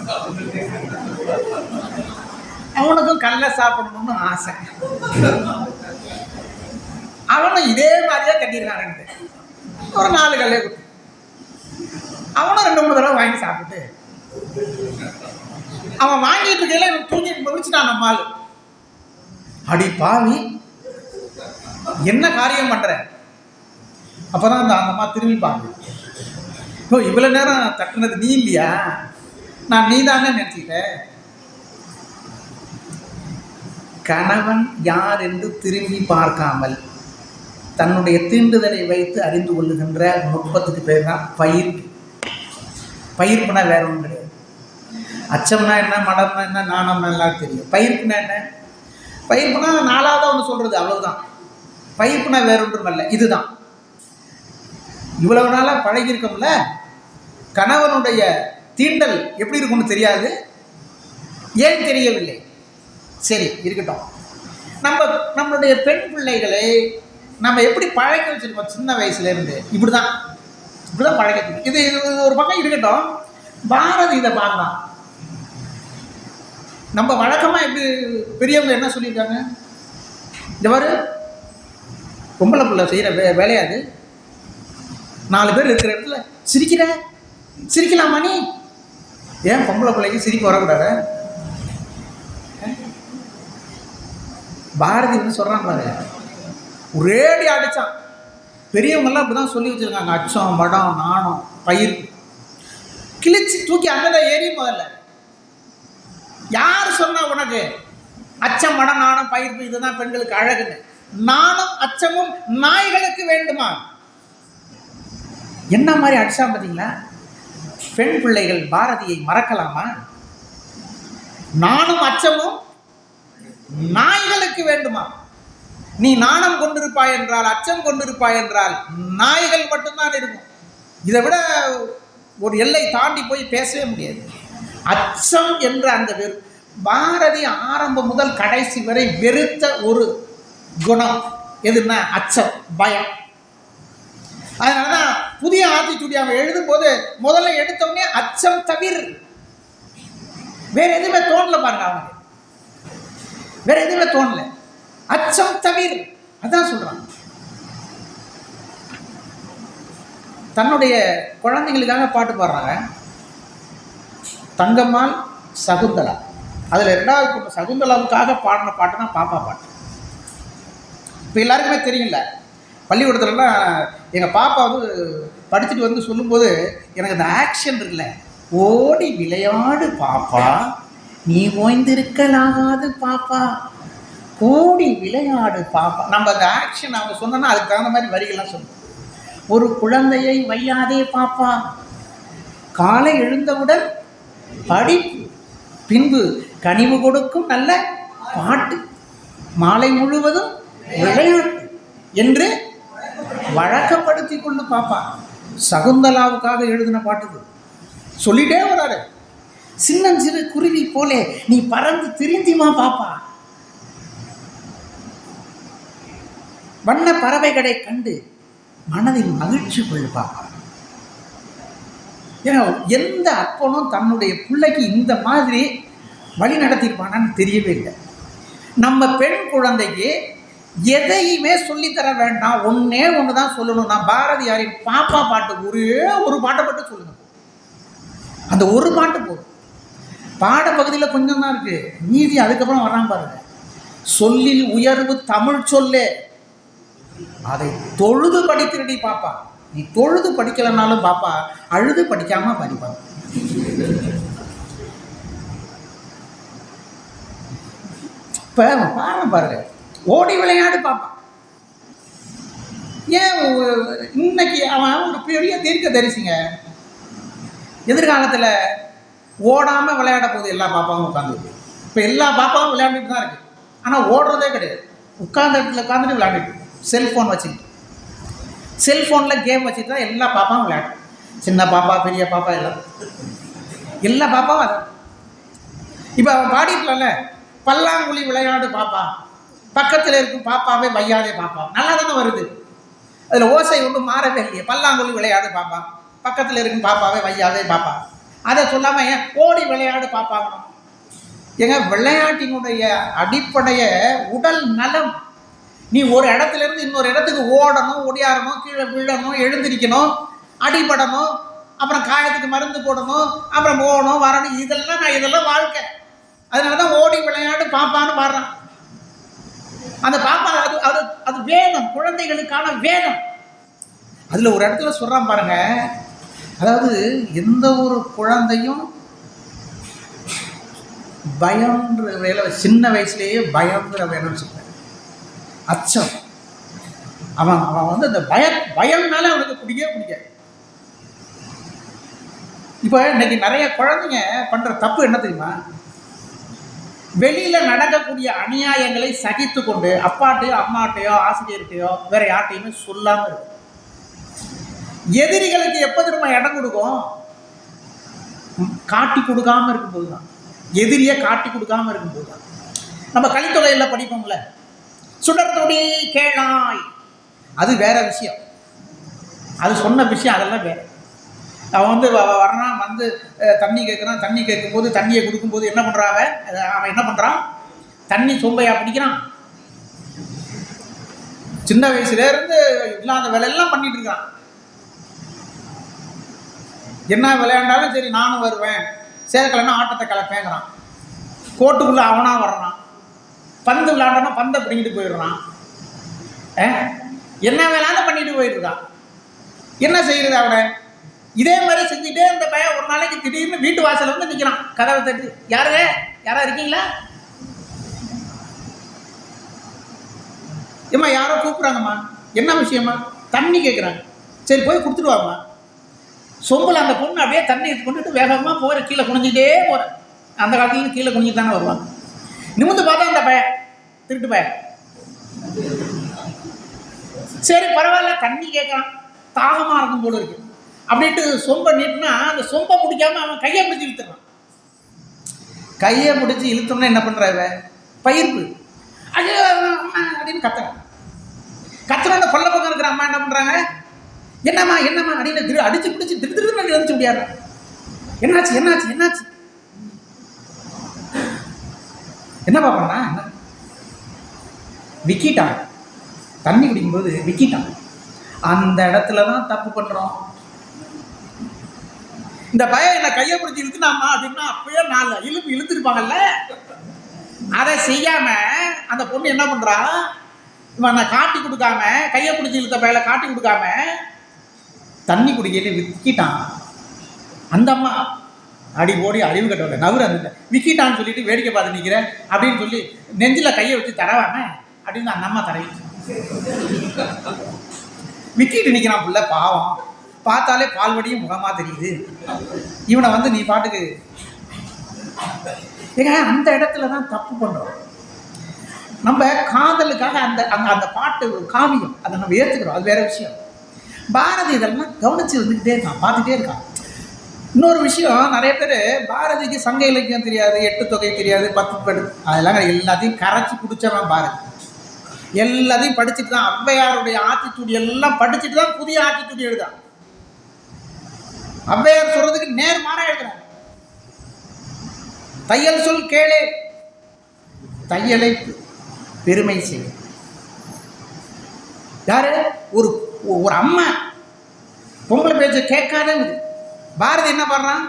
அவனுக்கும் கல்லை சாப்பிடணும்னு ஆசை. அவனும் இதே மாதிரியே கட்டியிருக்கான். ஒரு 4 கல்லையை கொடுத்து அவனும் 2-3 தடவை வாங்கி சாப்பிட்டு அவன் வாங்கிட்டு இருக்கையில தூங்கிட்டு முடிச்சுட்டான். நம்ம ஆளு, அடி பாவி என்ன காரியம் பண்ற? அப்பதான் அந்த அம்மா திரும்பிப்பாங்க. ஓ, இவ்வளவு நேரம் தட்டுனது நீ இல்லையா? நான் நீதானே நினைச்சிட்டேன். கணவன் யார் என்று திரும்பி பார்க்காமல் தன்னுடைய தீண்டுதலை வைத்து அறிந்து கொள்ளுகின்ற நுட்பத்துக்கு பேர் தான் பயிர்ப்பு. பயிர்ப்புனா வேற ஒன்றும் கிடையாது. அச்சம்னா என்ன, மடம்னா என்ன, நாணம்னா எல்லாம் தெரியும். பயிர்ப்புனா என்ன? பயிர்ப்புனா 4ஆவதாக ஒன்று சொல்கிறது, அவ்வளவுதான். பயிர்ப்புனா வேற ஒன்றும் இல்லை, இதுதான். இவ்வளவு நாளாக பழகிருக்கோம்ல, கணவனுடைய தீண்டல் எப்படி இருக்கும்னு தெரியாது. ஏன் தெரியவில்லை? சரி இருக்கட்டும். நம்மளுடைய பெண் பிள்ளைகளை நம்ம எப்படி பழக்க வச்சிருக்கோம் சின்ன வயசுலேருந்து? இப்படிதான் பழக்க. இது ஒரு பக்கம் இருக்கட்டும். பாரதி இதை பார்க்கலாம். நம்ம வழக்கமாக எப்படி பெரியவங்க என்ன சொல்லியிருக்காங்க, இந்த மாதிரி பொம்பளை பிள்ளை செய்கிற வேலையாது. 4 பேர் இருக்கிற இடத்துல சிரிக்கலாமா நீ? ஏன் பொம்பளை பிள்ளைக்கு சிரிப்பு வரக்கூடாது? பாரதி வந்து சொல்கிறான் பாரு, ஒரேடி அடித்தான். பெரியவங்கெல்லாம் அப்படி தான் சொல்லி வச்சுருக்காங்க. அச்சம், மடம், நாணம், பயிர் கிழிச்சு தூக்கி அந்த ஏறி முதல்ல யார் சொன்னா உனக்கு அச்சம், மடம், நாணம், பயிர்ப்பு இதுதான் பெண்களுக்கு அழகுன்னு? நாணம் அச்சமும் நாய்களுக்கு வேண்டுமா? என்ன மாதிரி அடிச்சா பார்த்தீங்களா? பெண் பிள்ளைகள் பாரதியை மறக்கலாமா? நாணம் அச்சமும் நாய்களுக்கு வேண்டுமா? நீ நாணம் கொண்டிருப்பாய் என்றால், அச்சம் கொண்டிருப்பாய் என்றால் நாய்கள் மட்டும்தான் இருக்கும். இதை விட ஒரு எல்லை தாண்டி போய் பேசவே முடியாது. அச்சம் என்ற அந்த பாரதி ஆரம்பம் முதல் கடைசி வரை வெறுத்த ஒரு குணம் எதுன்னா அச்சம், பயம். அதனாலதான் புதிய ஆத்திச்சூடி அவன் எழுதும் போது முதல்ல எடுத்தோடனே அச்சம் தவிர வேற எதுவுமே தோணல பாருங்க. அவனுக்கு வேற எதுவுமே தோணல, அச்சம் தவிர. அதான் சொல்றான். தன்னுடைய குழந்தைங்களுக்காக பாட்டு பாடுறாங்க. தங்கம்மாள், சகுந்தலா. அதில் 2வது பொண்ணு சகுந்தலாவுக்காக பாடின பாட்டு தான் பாப்பா பாட்டு. இப்போ எல்லாருக்குமே தெரியல. பள்ளிக்கூடத்துலலாம் எங்கள் பாப்பா வந்து படிச்சுட்டு வந்து சொல்லும்போது எனக்கு அந்த ஆக்ஷன் இருக்குல்ல, ஓடி விளையாடு பாப்பா, நீ ஓய்ந்திருக்கலாகாது பாப்பா, ஓடி விளையாடு பாப்பா. நம்ம அந்த ஆக்ஷன் அவங்க சொன்னோன்னா அதுக்கு தகுந்த மாதிரி வரிகள்லாம் சொல்லணும். ஒரு குழந்தையை வையாதே பாப்பா, காலை எழுந்தவுடன் படிப்பு, பின்பு கனிவு கொடுக்கும் நல்ல பாட்டு, மாலை முழுவதும் விளையாட்டு என்று வழக்கப்படுத்தி கொண்டு பாப்பா. சகுந்தலாவுக்காக எழுதின பாட்டுக்கு சொல்லிட்டே வராரு. சின்னஞ்சிறு குருவி போலே நீ பறந்து திரிந்திமா பாப்பா, வண்ண பறவைகளை கண்டு மனதில் மகிழ்ச்சி கொள்ளு பாப்பா. ஏன்னா எந்த அப்பனும் தன்னுடைய பிள்ளைக்கு இந்த மாதிரி வழி நடத்தியிருப்பானான்னு தெரியவே இல்லை. நம்ம பெண் குழந்தைக்கு எதையுமே சொல்லித்தர வேண்டாம், ஒன்னே ஒன்று தான் சொல்லணும். நான் பாரதியாரின் பாப்பா பாட்டு ஒரே ஒரு பாட்டை மட்டும் சொல்லுங்க. அந்த ஒரு பாட்டு போதும். பாட பகுதியில் கொஞ்சம் தான் இருக்கு, மீதி அதுக்கப்புறம் வரான் பாருங்க. சொல்லில் உயர்வு தமிழ் சொல்லே, அதை தொழுது படிக்கிறடி பாப்பா. நீ தொழுது படிக்கலனாலும் பாப்பா அழுது படிக்காம படிப்பாங்க. இப்போ பாருங்க, ஓடி விளையாடு பார்ப்பான். ஏன் இன்னைக்கு அவன் ஒரு பெரிய தீர்க்க தரிசிங்க. எதிர்காலத்தில் ஓடாமல் விளையாட போகுது எல்லா பாப்பாவும் உட்காந்து. இப்போ எல்லா பாப்பாவும் விளையாண்டுட்டு தான் இருக்குது. ஆனால் ஓடுறதே கிடையாது. உட்கார்ந்த இடத்துல உட்காந்துட்டு விளையாண்டுட்டு, செல்ஃபோன் வச்சுக்கிட்டு, செல்ஃபோனில் கேம் வச்சுட்டு தான் எல்லா பாப்பாவும் விளையாடும். சின்ன பாப்பா, பெரிய பாப்பா, எல்லா பாப்பாவும் அதை. இப்போ அவன் பாடிக்கலாம்ல, பல்லாங்குழி விளையாடு பாப்பா, பக்கத்தில் இருக்கும் பாப்பாவே வையாதே பாப்பா. நல்லா தானே வருது. அதில் ஓசை ஒன்றும் மாறவே இல்லையே. பல்லாங்குழி விளையாடு பாப்பா, பக்கத்தில் இருக்கும் பாப்பாவே வையாதே பாப்பா. அதை சொல்லாமல் ஏன் ஓடி விளையாடு பாப்பாங்கணும்? ஏங்க, விளையாட்டினுடைய அடிப்படைய உடல் நலம். நீ ஒரு இடத்துலேருந்து இன்னொரு இடத்துக்கு ஓடணும், ஒடியாடணும், கீழே விழணும், எழுந்திரிக்கணும், அடிபடணும், அப்புறம் காயத்துக்கு மருந்து போடணும், அப்புறம் போகணும், வரணும். இதெல்லாம் வாழ்க்கை. அதனால தான் ஓடி விளையாடு பாப்பான்னு பாடுறான். அந்த பாப்பா அது வேணும், குழந்தைகளுக்கான வேணும். அதில் ஒரு இடத்துல சொல்கிறான் பாருங்க, அதாவது எந்த ஒரு குழந்தையும் பயம்ன்ற வேலை, சின்ன வயசுலேயே பயம்ன்ற வேலைன்னு சொல்கிறேன். அச்சம். அவன் வந்து அந்த பயம்னால அவனுக்கு பிடிக்காது. இப்போ இன்னைக்கு நிறைய குழந்தைங்க பண்ணுற தப்பு என்ன தெரியுமா? வெளியில் நடக்கக்கூடிய அநியாயங்களை சகித்து கொண்டு அப்பாட்டையோ அம்மாட்டையோ ஆசிரியர்கிட்டையோ வேற யார்ட்டையுமே சொல்லாமல் இருக்கு. எதிரிகளுக்கு எப்போ திரும்ப இடம் கொடுக்கும்? காட்டி கொடுக்காம இருக்கும்போது தான். எதிரியை காட்டி கொடுக்காம இருக்கும்போது தான். நம்ம கலித்தொகையில் படிப்போம்ல, சுடர்தொடி கேளாய், அது வேற விஷயம். அது சொன்ன விஷயம் அதெல்லாம் வேற. அவன் வந்து வர்றான், வந்து தண்ணி கேட்குறான். தண்ணி கேட்கும்போது தண்ணியை கொடுக்கும்போது என்ன பண்ணுறான்? அவன் என்ன பண்ணுறான்? தண்ணி சொம்பையா பிடிக்கிறான். சின்ன வயசுலேருந்து இல்லாத வேலையெல்லாம் பண்ணிட்டு இருக்கான். என்ன விளையாண்டாலும் சரி நானும் வருவேன், சேர்க்கலைன்னா ஆட்டத்தை கலப்பேங்கிறான். கோட்டுக்குள்ளே அவனாக வர்றான். பந்து விளையாண்டனா பந்தை பிடிங்கிட்டு போயிடுறான். என்ன வேணாலும் பண்ணிட்டு போயிட்டுருக்கான். என்ன செய்கிறது அவனை? இதே மாதிரி செஞ்சுட்டே இந்த பையன் ஒரு நாளைக்கு திடீர்னு வீட்டு வாசல் வந்து நிற்கிறான். கதவை தட்டி, யாரா இருக்கீங்களா? ஏம்மா யாரோ கூப்பிட்றாங்கம்மா. என்ன விஷயமா? தண்ணி கேட்குறாங்க. சரி போய் கொடுத்துட்டு வாம்மா. சொம்பில் அந்த பொண்ணு அப்படியே தண்ணி கொண்டுட்டு வேகமாக போகிற, கீழே குனிஞ்சிட்டே போகிறேன். அந்த காலத்துலேருந்து கீழே குனிஞ்சிட்டு தானே வருவாங்க. நிமிந்து பார்த்தா அந்த பையன் திருட்டு பையன். சரி பரவாயில்ல, தண்ணி கேட்குறான், தாகமாக இருக்கும் போல இருக்கு அப்படின்ட்டு சொம்பை நீட்டுனா அந்த சொம்பை பிடிக்காம அவன் கையை பிடிச்சி இழுத்துறான். கையை பிடிச்சி இழுத்தோம்னா என்ன பண்ணுறாங்க? பயிர்ப்பு அது அப்படின்னு கத்துறான். அந்த கொல்ல பக்கம் இருக்கிற அம்மா என்ன பண்ணுறாங்க? என்னம்மா அப்படின்னு அடிச்சு பிடிச்சி திருன்னு எழுந்துச்சு முடியாது. என்னாச்சு என்ன பார்ப்பானா? என்ன விக்கிட்டான். தண்ணி குடிக்கும்போது விக்கிட்டான். அந்த இடத்துல தான் தப்பு பண்ணுறோம். இந்த பையன் என்ன கையை பிடிச்சி இழுத்துனாமா அப்படின்னா அப்பயே 4 இழுப்பு இழுத்துருப்பாங்கல்ல. அதை செய்யாம அந்த பொண்ணு என்ன பண்றா? இவன் காட்டி கொடுக்காம, கையை பிடிச்சி இழுத்த பையல காட்டி கொடுக்காம தண்ணி குடிக்கல விக்கிட்டான். அந்த அம்மா அடி போடி அறிவு கட்டவில்லை, நவரு அந்த விக்கிட்டான்னு சொல்லிட்டு வேடிக்கை பார்த்து நிற்கிறேன் அப்படின்னு சொல்லி நெஞ்சில் கையை வச்சு தரவாம அப்படின்னு அந்த அம்மா தரவி விக்கிட்டு நிற்கிறான். புள்ள பாவம், பார்த்தாலே பால்வடியும் முகமாக தெரியுது. இவனை வந்து நீ பாட்டுக்கு ஏங்க அந்த இடத்துல தான் தப்பு பண்ணுறோம். நம்ம காதலுக்காக அந்த அந்த பாட்டு காவியம் அதை நம்ம ஏற்றுக்கிறோம், அது வேற விஷயம். பாரதி இதெல்லாம் கவனித்து வந்துக்கிட்டே இருக்கான், பார்த்துட்டே இருக்கான். இன்னொரு விஷயம், நிறைய பேர் பாரதிக்கு சங்க இலக்கியம் தெரியாது, 8 தொகை தெரியாது, 10 படு, அதெல்லாம் எல்லாத்தையும் கரைச்சி குடித்தவன் பாரதி. எல்லாத்தையும் படிச்சுட்டு தான் ஔவையாருடைய ஆத்திச்சூடி எல்லாம் படிச்சுட்டு தான் புதிய ஆத்திச்சூடி எழுதான். ஔவையார் சொல்றதுக்கு நேர்மாறா எழுதுறாங்க. தையல் சொல் கேளே, தையலை பெருமை செய். யாரு? ஒரு அம்மா பொம்பளை பேச்ச கேட்காத. பாரதி என்ன பண்றான்?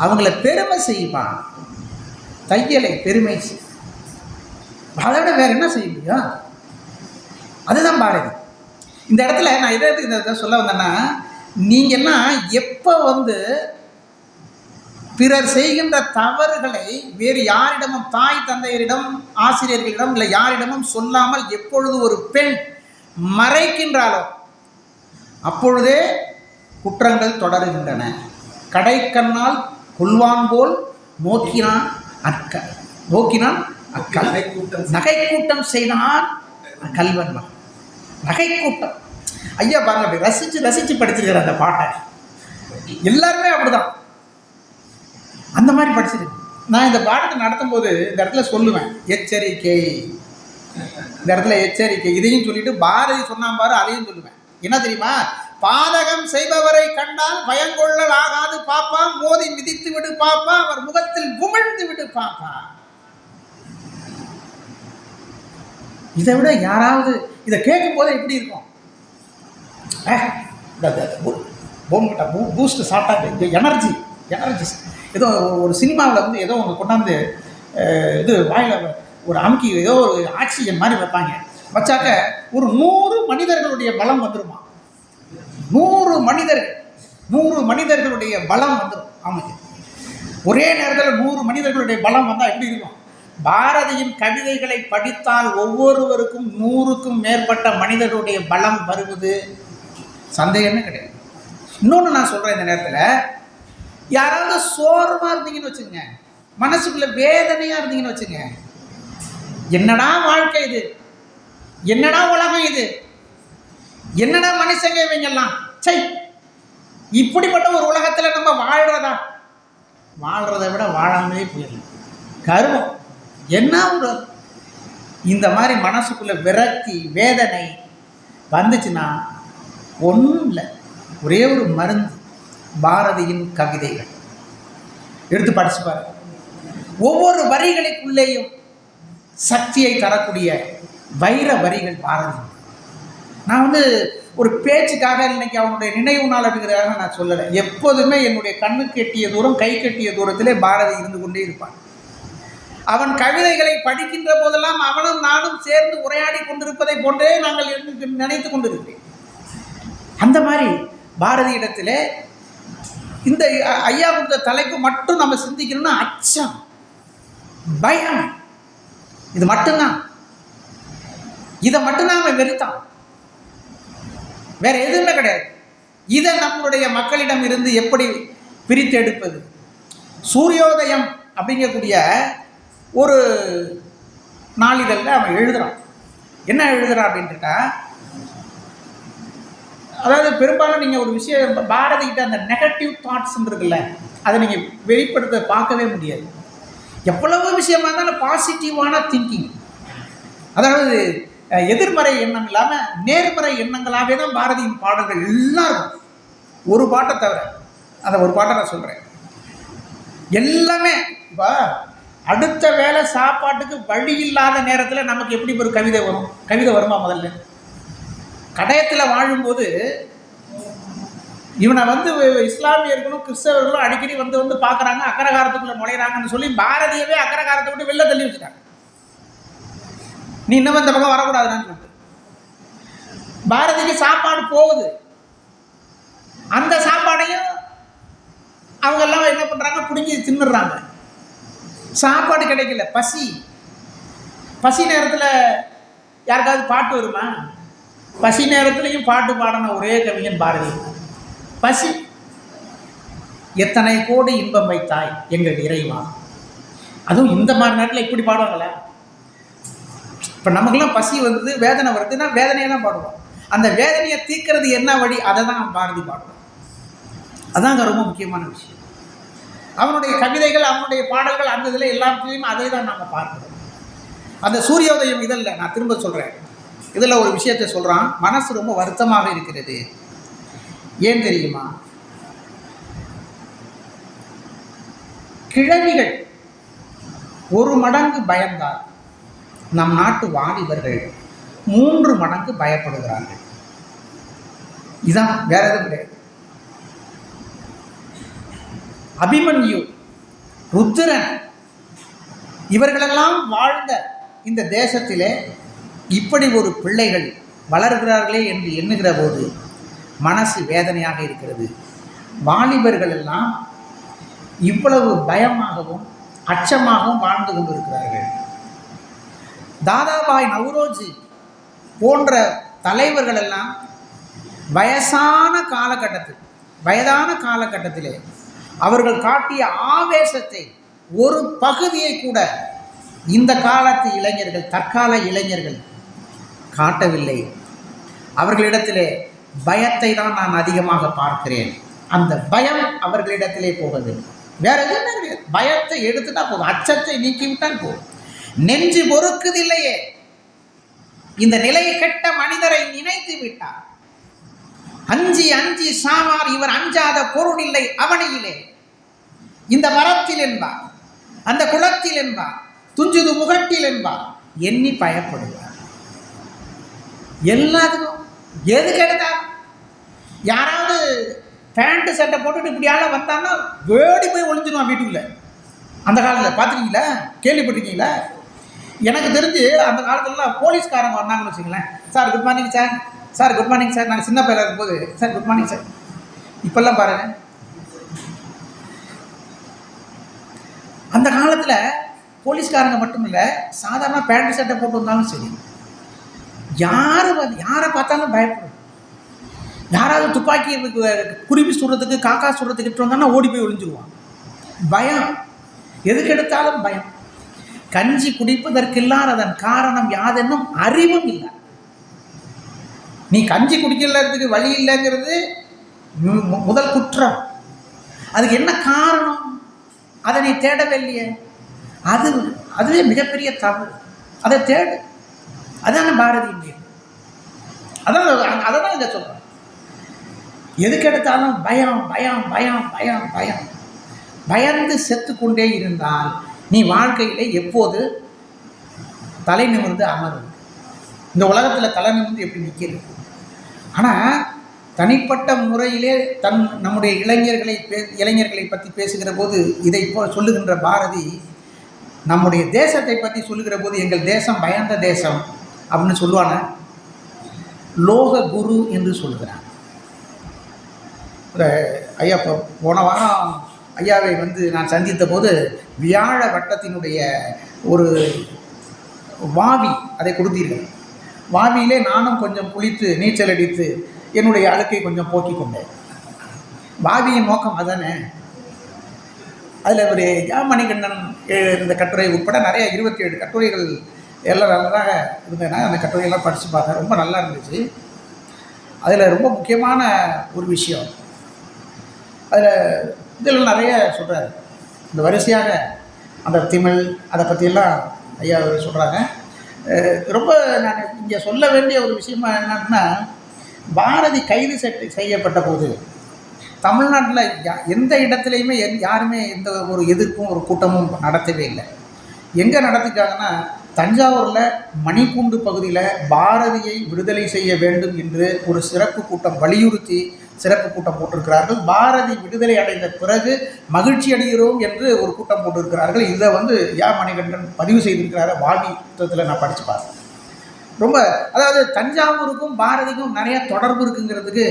அவங்கள பெருமை செய்வான். தையலை பெருமை செய். அதை விட வேற என்ன செய்ய முடியும்? அதுதான் பாரதி. இந்த இடத்துல நான் இதை சொல்ல வந்தேன்னா, நீங்கள்லாம் எப்போ வந்து பிறர் செய்கின்ற தவறுகளை வேறு யாரிடமும், தாய் தந்தையரிடம், ஆசிரியர்களிடம் இல்லை யாரிடமும் சொல்லாமல் எப்பொழுது ஒரு பெண் மறைக்கின்றாலோ அப்பொழுதே குற்றங்கள் தொடருகின்றன. கடைக்கண்ணால் கொள்வான் போல் நோக்கினான் அக்கல், நகைக்கூட்டம் செய்தான் கல்வன். நகைக்கூட்டம், ஐயா பாருங்க, அப்படி ரசிச்சு ரசிச்சு படிச்சிருக்கிற அந்த பாட்டை. எல்லாருமே அப்படிதான் அந்த மாதிரி படிச்சிருக்கு. நான் இந்த பாடத்தை நடத்தும் போது இந்த இடத்துல சொல்லுவேன், எச்சரிக்கை, இந்த இடத்துல எச்சரிக்கை. இதையும் சொல்லிட்டு பாரதி சொன்னான் பாரு, அதையும் சொல்லுவேன். என்ன தெரியுமா? பாதகம் செய்பவரை கண்டால் பயங்கொள்ளல் ஆகாது பாப்பா, மோதி மிதித்து விடு பாப்பா, அவர் முகத்தில் உமிழ்ந்து விடு பாப்பா. இதை விட யாராவது இதை கேட்கும் போது எப்படி இருக்கும்? பூஸ்ட் சாப்பிட்டா எனர்ஜி ஏதோ ஒரு சினிமாவில் வந்து ஏதோ ஒன்று கொண்டாந்து இது வாயில் ஒரு அமுக்கி ஏதோ ஒரு ஆக்சிஜன் மாதிரி வைப்பாங்க. வச்சாக்க ஒரு 100 மனிதர்களுடைய பலம் வந்துடுமா? 100 மனிதர்களுடைய பலம் வந்துடும் அவனுக்கு. ஒரே நேரத்தில் 100 மனிதர்களுடைய பலம் வந்தால் எப்படி இருக்கும்? பாரதியின் கவிதைகளை படித்தால் ஒவ்வொருவருக்கும் 100க்கும் மேற்பட்ட மனிதர்களுடைய பலம் வருவது சந்தேகமே கிடையாது. இன்னொன்று நான் சொல்கிறேன், இந்த நேரத்தில் யாராவது சோர்வாக இருந்தீங்கன்னு வச்சுங்க, மனசுக்குள்ள வேதனையாக இருந்தீங்கன்னு வச்சுங்க, என்னடா வாழ்க்கை இது, என்னடா உலகம் இது, என்னடா மனுஷங்க இவங்கெல்லாம், சை, இப்படிப்பட்ட ஒரு உலகத்தில் நம்ம வாழ்றதை விட வாழாமலே போயிடலாம். கருவம் என்ன ஒரு இந்த மாதிரி மனசுக்குள்ள விரக்தி வேதனை வந்துச்சுன்னா ஒன்றும் இல்லை, ஒரே ஒரு மருந்து, பாரதியின் கவிதைகள் எடுத்து படிச்சு பாருங்க. ஒவ்வொரு வரிகளுக்குள்ளேயும் சக்தியை தரக்கூடிய வைர வரிகள் பாரதி. நான் வந்து ஒரு பேச்சுக்காக இன்னைக்கு அவனுடைய நினைவு நாள் அப்படிங்கிறதாக நான் சொல்லலை. எப்போதுமே என்னுடைய கண்ணுக்கு எட்டிய தூரம், கை கட்டிய தூரத்திலே பாரதி இருந்து கொண்டே இருப்பான். அவன் கவிதைகளை படிக்கின்ற போதெல்லாம் அவனும் நானும் சேர்ந்து உரையாடி கொண்டிருப்பதை போன்றே நாங்கள் நினைத்து கொண்டிருக்கிறேன். அந்த மாதிரி பாரதி இடத்திலே இந்த ஐயா கொடுத்த தலைப்பு மட்டும் நம்ம சிந்திக்கணும்னா அச்சம், பயம், இது மட்டும்தான். இதை மட்டும்தான் அவன் வெறுத்தான், வேற எதுவுமே கிடையாது. இதை நம்மளுடைய மக்களிடம் இருந்து எப்படி பிரித்து எடுப்பது? சூரியோதயம் அப்படிங்கக்கூடிய ஒரு நாளிதழில் அவன் எழுதுறான். என்ன எழுதுறான் அப்படின்ட்டுட்டா, அதாவது பெரும்பாலும் நீங்கள் ஒரு விஷயம் பாரதிக்கிட்ட அந்த நெகட்டிவ் தாட்ஸ் இருக்குல்ல, அதை நீங்கள் வெளிப்படுத்த பார்க்கவே முடியாது. எவ்வளவு விஷயமா இருந்தாலும் பாசிட்டிவான திங்கிங், அதாவது எதிர்மறை எண்ணம் இல்லாமல் நேர்மறை எண்ணங்களாகவே தான் பாரதியின் பாடல்கள் எல்லாம் இருக்கும். ஒரு பாட்டை தவிர, அந்த ஒரு பாட்டை நான் சொல்கிறேன். எல்லாமே இப்போ அடுத்த வேளை சாப்பாட்டுக்கு வழி இல்லாத நேரத்தில் நமக்கு எப்படி ஒரு கவிதை வரும்? கவிதை வருமா? முதல்ல கடையத்தில் வாழும்போது இவனை வந்து இஸ்லாமியர்களும் கிறிஸ்தவர்களும் அடிக்கடி வந்து பார்க்குறாங்க, அக்கரகாரத்துக்குள்ளே நுழையிறாங்கன்னு சொல்லி பாரதியவே அக்கரகாரத்தை விட்டு வெளில தள்ளி வச்சுட்டாங்க. நீ இன்னும் இந்த பக்கம் வரக்கூடாதுன்னு சொல்லிட்டு பாரதிக்கு சாப்பாடு போகுது. அந்த சாப்பாடையும் அவங்க எல்லாம் என்ன பண்ணுறாங்க, பிடுங்கி தின்னுடுறாங்க. சாப்பாடு கிடைக்கல, பசி நேரத்தில் யாருக்காவது பாட்டு வருமா? பசி நேரத்துலையும் பாட்டு பாடின ஒரே கவிஞன் பாரதி. பசி எத்தனை கோடி இன்பம் வைத்தாய் எங்கள் இறைவா. அதுவும் இந்த மாதிரி நேரத்தில் இப்படி பாடுவாங்களா? இப்போ நமக்கெல்லாம் பசி வந்தது, வேதனை வருதுன்னா வேதனையை தான் பாடுவோம். அந்த வேதனையை தீர்க்கிறது என்ன வழி, அதை தான் பாரதி பாடுவோம். அதாங்க ரொம்ப முக்கியமான விஷயம். அவனுடைய கவிதைகள், அவனுடைய பாடல்கள், அந்த இதில் எல்லாத்துலேயும் அதை தான் நாங்கள் பார்க்கிறோம். அந்த சூரியோதயம் இதழில் நான் திரும்ப சொல்கிறேன், இதில் ஒரு விஷயத்தை சொல்கிறான். மனசு ரொம்ப வருத்தமாக இருக்கிறது. ஏன் தெரியுமா? கிழவிகள் 1 மடங்கு பயந்தால் நம் நாட்டு வாலிபர்கள் 3 மடங்கு பயப்படுகிறார்கள். இதான், வேற எதுவும் கிடையாது. அபிமன்யு, ருத்திரன், இவர்களெல்லாம் வாழ்ந்த இந்த தேசத்திலே இப்படி ஒரு பிள்ளைகள் வளர்கிறார்களே என்று எண்ணுகிற போது மனசு வேதனையாக இருக்கிறது. வாலிபர்கள் எல்லாம் இவ்வளவு பயமாகவும் அச்சமாகவும் வாழ்ந்து கொண்டிருக்கிறார்கள். தாதாபாய் நவ்ரோஜி போன்ற தலைவர்கள் எல்லாம் வயதான காலகட்டத்திலே அவர்கள் காட்டிய ஆவேசத்தை ஒரு பகுதியை கூட இந்த காலத்து இளைஞர்கள், தற்கால இளைஞர்கள் காட்டவில்லை. அவர்களிடத்திலே பயத்தை தான் நான் அதிகமாக பார்க்கிறேன். அந்த பயம் அவர்களிடத்திலே போவதில்லை. வேற எதுவுமே கிடையாது. பயத்தை எடுத்துட்டா போதும், அச்சத்தை நீக்கிவிட்டால் போதும். நெஞ்சு பொறுக்குதில்லையே. இந்த நிலை கெட்ட மனிதரை நினைத்து விட்டார். அஞ்சி அஞ்சி சாவார் இவர், அஞ்சாத பொருள் இல்லை அவனியிலே. இந்த மரத்தில் என்பார், அந்த குளத்தில் என்பார், துஞ்சுது முகட்டில் என்பார், எண்ணி பயப்படுவார். எல்லாத்துக்கும் எது கெடுத்தார். யாராவது பேண்ட் சட்டை போட்டுட்டு இப்படியால வந்தான்னா வேடி போய் ஒளிஞ்சிடுவான் வீட்டுக்குள்ள. அந்த காலத்தில் பார்த்துருக்கீங்களா, கேள்விப்பட்டிருக்கீங்களா? எனக்கு தெரிஞ்சு அந்த காலத்துலலாம் போலீஸ்காரங்க வந்தாங்கன்னு வச்சுங்களேன், sir good morning sir, sir good morning sir. நாங்கள் சின்ன பையலாக இருக்கும்போது சார் குட் மார்னிங் சார். இப்போல்லாம் பாருங்கள், அந்த காலத்தில் போலீஸ்காரங்க மட்டும் இல்லை, சாதாரண பேண்ட் சட்டை போட்டு வந்தாலும் சரி, யாரை பார்த்தாலும் பயப்படும். யாராவது துப்பாக்கி குருவி சுடுறதுக்கு, காக்கா சுடுறதுக்கு வந்தான்னா ஓடி போய் ஒளிஞ்சிடுவான். பயம், எதுக்கு எடுத்தாலும் பயம். கஞ்சி குடிப்பதற்கில்லாததன் காரணம் யாதென்னும் அறிவும் இல்லை. நீ கஞ்சி குடிக்கிறதுக்கு வழி இல்லைங்கிறது முதல் குற்றம். அதுக்கு என்ன காரணம், அதை நீ தேடவே இல்லையே. அதுவே மிகப்பெரிய தவறு. அதை தேடு. அதான பாரதியின். அதான் இதை சொல்கிறேன். எதுக்கு எடுத்தாலும் பயம் பயம் பயம் பயம் பயம். பயந்து செத்து கொண்டே இருந்தால் நீ வாழ்க்கையிலே எப்போது தலை நிமிர்ந்து அமரும். இந்த உலகத்தில் தலை நிமிர்ந்து எப்படி நிற்கிறது? ஆனால் தனிப்பட்ட முறையிலே நம்முடைய இளைஞர்களை பற்றி பேசுகிற போது இதை சொல்லுகின்ற பாரதி நம்முடைய தேசத்தை பற்றி சொல்லுகிற போது, எங்கள் தேசம் பயந்த தேசம் அப்படின்னு சொல்லுவான, லோக குரு என்று சொல்கிறான். ஐயா போன வாரம் ஐயாவை நான் சந்தித்த போது வியாழ வட்டத்தினுடைய ஒரு வாவி அதை கொடுத்தீர்கள். வாவியிலே நானும் கொஞ்சம் குளித்து நீச்சல் அடித்து என்னுடைய அழுக்கை கொஞ்சம் போக்கிக் கொண்டேன். வாவியின் நோக்கம் அதானே. அதில் ஒரு மணிகண்டன் இந்த கட்டுரை உட்பட நிறைய 27 கட்டுரைகள் எல்லாம் நல்லதாக இருந்ததுன்னா அந்த கட்டுரையெல்லாம் படித்து பார்த்தேன். ரொம்ப நல்லா இருந்துச்சு. அதில் ரொம்ப முக்கியமான ஒரு விஷயம், அதில் இதில் நிறைய சொல்கிறாரு. இந்த வரிசையாக அந்த திமிழ் அதை பற்றியெல்லாம் ஐயா சொல்கிறாங்க. ரொம்ப நான் இங்கே சொல்ல வேண்டிய ஒரு விஷயமா என்னன்னா, பாரதி கைது செய்யப்பட்ட போது தமிழ்நாட்டில் எந்த இடத்துலையுமே யாருமே எந்த ஒரு எதிர்ப்பும் ஒரு கூட்டமும் நடத்தவே இல்லை. எங்கே நடத்திட்டாங்கன்னா, தஞ்சாவூரில் மணிக்கூண்டு பகுதியில் பாரதியை விடுதலை செய்ய வேண்டும் என்று ஒரு சிறப்பு கூட்டம் வலியுறுத்தி சிறப்பு கூட்டம் போட்டிருக்கிறார்கள். பாரதி விடுதலை அடைந்த பிறகு மகிழ்ச்சி அடைகிறோம் என்று ஒரு கூட்டம் போட்டிருக்கிறார்கள். இதை மணிகண்டன் பதிவு செய்திருக்கிறார வாவி புத்தகத்தில் நான் படித்து பார்த்தேன். ரொம்ப அதாவது தஞ்சாவூருக்கும் பாரதிக்கும் நிறைய தொடர்பு இருக்குங்கிறதுக்கு,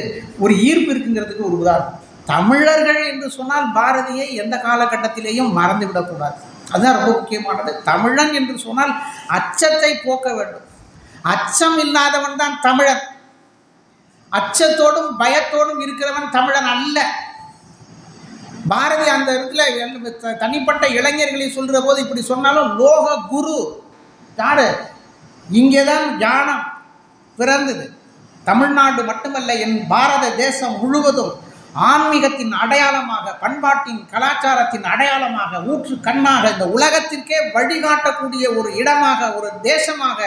ஒரு ஈர்ப்பு இருக்குங்கிறதுக்கு ஒரு உதாரணம். தமிழர்கள் என்று சொன்னால் பாரதியை எந்த காலகட்டத்திலேயும் மறந்து விடக்கூடாது. அதுதான் ரொம்ப முக்கியமானது. தமிழன் என்று சொன்னால் அச்சத்தை போக்க வேண்டும். அச்சம் இல்லாதவன் தான் தமிழன். அச்சத்தோடும் பயத்தோடும் இருக்கிறவன் தமிழன் அல்ல. பாரதி அந்த இடத்துல தனிப்பட்ட இளைஞர்களை சொல்கிற போது இப்படி சொன்னாலும், லோக குரு யாரு? இங்கேதான் ஞானம் பிறந்தது. தமிழ்நாடு மட்டுமல்ல, என் பாரத தேசம் முழுவதும் ஆன்மீகத்தின் அடையாளமாக, பண்பாட்டின் கலாச்சாரத்தின் அடையாளமாக, ஊற்று கண்ணாக, இந்த உலகத்திற்கே வழிகாட்டக்கூடிய ஒரு இடமாக, ஒரு தேசமாக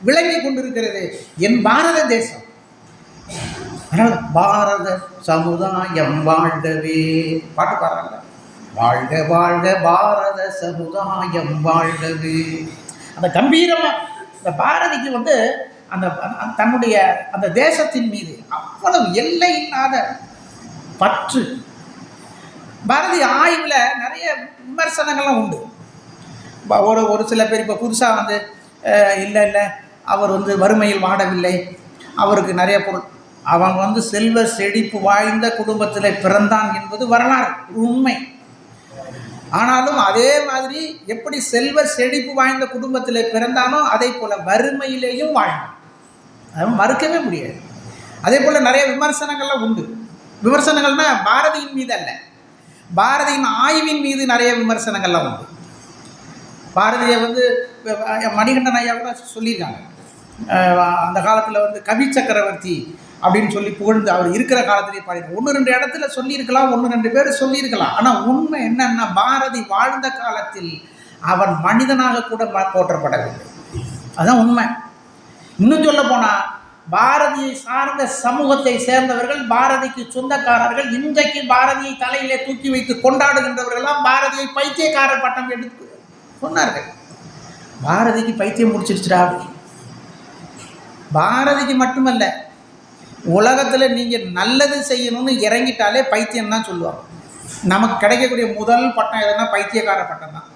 விளங்கி கொண்டிருக்கிறது என் பாரத தேசம். பாரத சமுதாயம் வாழ்கவே பாட்டு பாடுறாங்க. வாழ்க வாழ்க பாரத சமுதாயம் வாழ்கவே. அந்த கம்பீரமாக இந்த பாரதிக்கு அந்த தன்னுடைய அந்த தேசத்தின் மீது அவ்வளவு எல்லை இல்லாத பற்று. பாரதி ஆய்வில் நிறைய விமர்சனங்கள்லாம் உண்டு. ஒரு சில பேர் இப்போ புதுசாக இல்லை அவர் வறுமையில் வாடவில்லை, அவருக்கு நிறைய பொருள், அவன் செல்வ செழிப்பு வாய்ந்த குடும்பத்தில் பிறந்தான் என்பது வரலாறு, உண்மை. ஆனாலும் அதே மாதிரி எப்படி செல்வ செழிப்பு வாய்ந்த குடும்பத்தில் பிறந்தானோ அதே போல் வறுமையிலேயும் வாழ்ந்தான். அது மறுக்கவே முடியாது. அதே போல் நிறைய விமர்சனங்கள்லாம் உண்டு. விமர்சனங்கள்னா பாரதியின் மீது அல்ல, பாரதியின் ஆய்வின் மீது நிறைய விமர்சனங்கள்லாம் உண்டு. பாரதியை மணிகண்டன் ஐயா கூட சொல்லியிருக்காங்க, அந்த காலத்தில் கவி சக்கரவர்த்தி அப்படின்னு சொல்லி புகழ்ந்து அவர் இருக்கிற காலத்திலே பாடினார். 1-2 இடத்துல சொல்லியிருக்கலாம், 1-2 பேர் சொல்லியிருக்கலாம். ஆனால் உண்மை என்னன்னா, பாரதி வாழ்ந்த காலத்தில் அவன் மனிதனாக கூட போற்றப்படவில்லை. அதுதான் உண்மை. இன்னும் சொல்ல போனால், பாரதியை சார்ந்த சமூகத்தை சேர்ந்தவர்கள், பாரதிக்கு சொந்தக்காரர்கள், இன்றைக்கு பாரதியை தலையிலே தூக்கி வைத்து கொண்டாடுகின்றவர்கள்லாம் பாரதியை பைத்தியக்காரர் பட்டம் எடுத்து சொன்னார்கள். பாரதிக்கு பைத்தியம் முடிச்சிருச்சுடா. பாரதிக்கு மட்டுமல்ல, உலகத்தில் நீங்கள் நல்லது செய்யணும்னு இறங்கிட்டாலே பைத்தியம் தான் சொல்லுவாங்க. நமக்கு கிடைக்கக்கூடிய முதல் பட்டம் எதுனா பைத்தியக்கார பட்டம் தான்.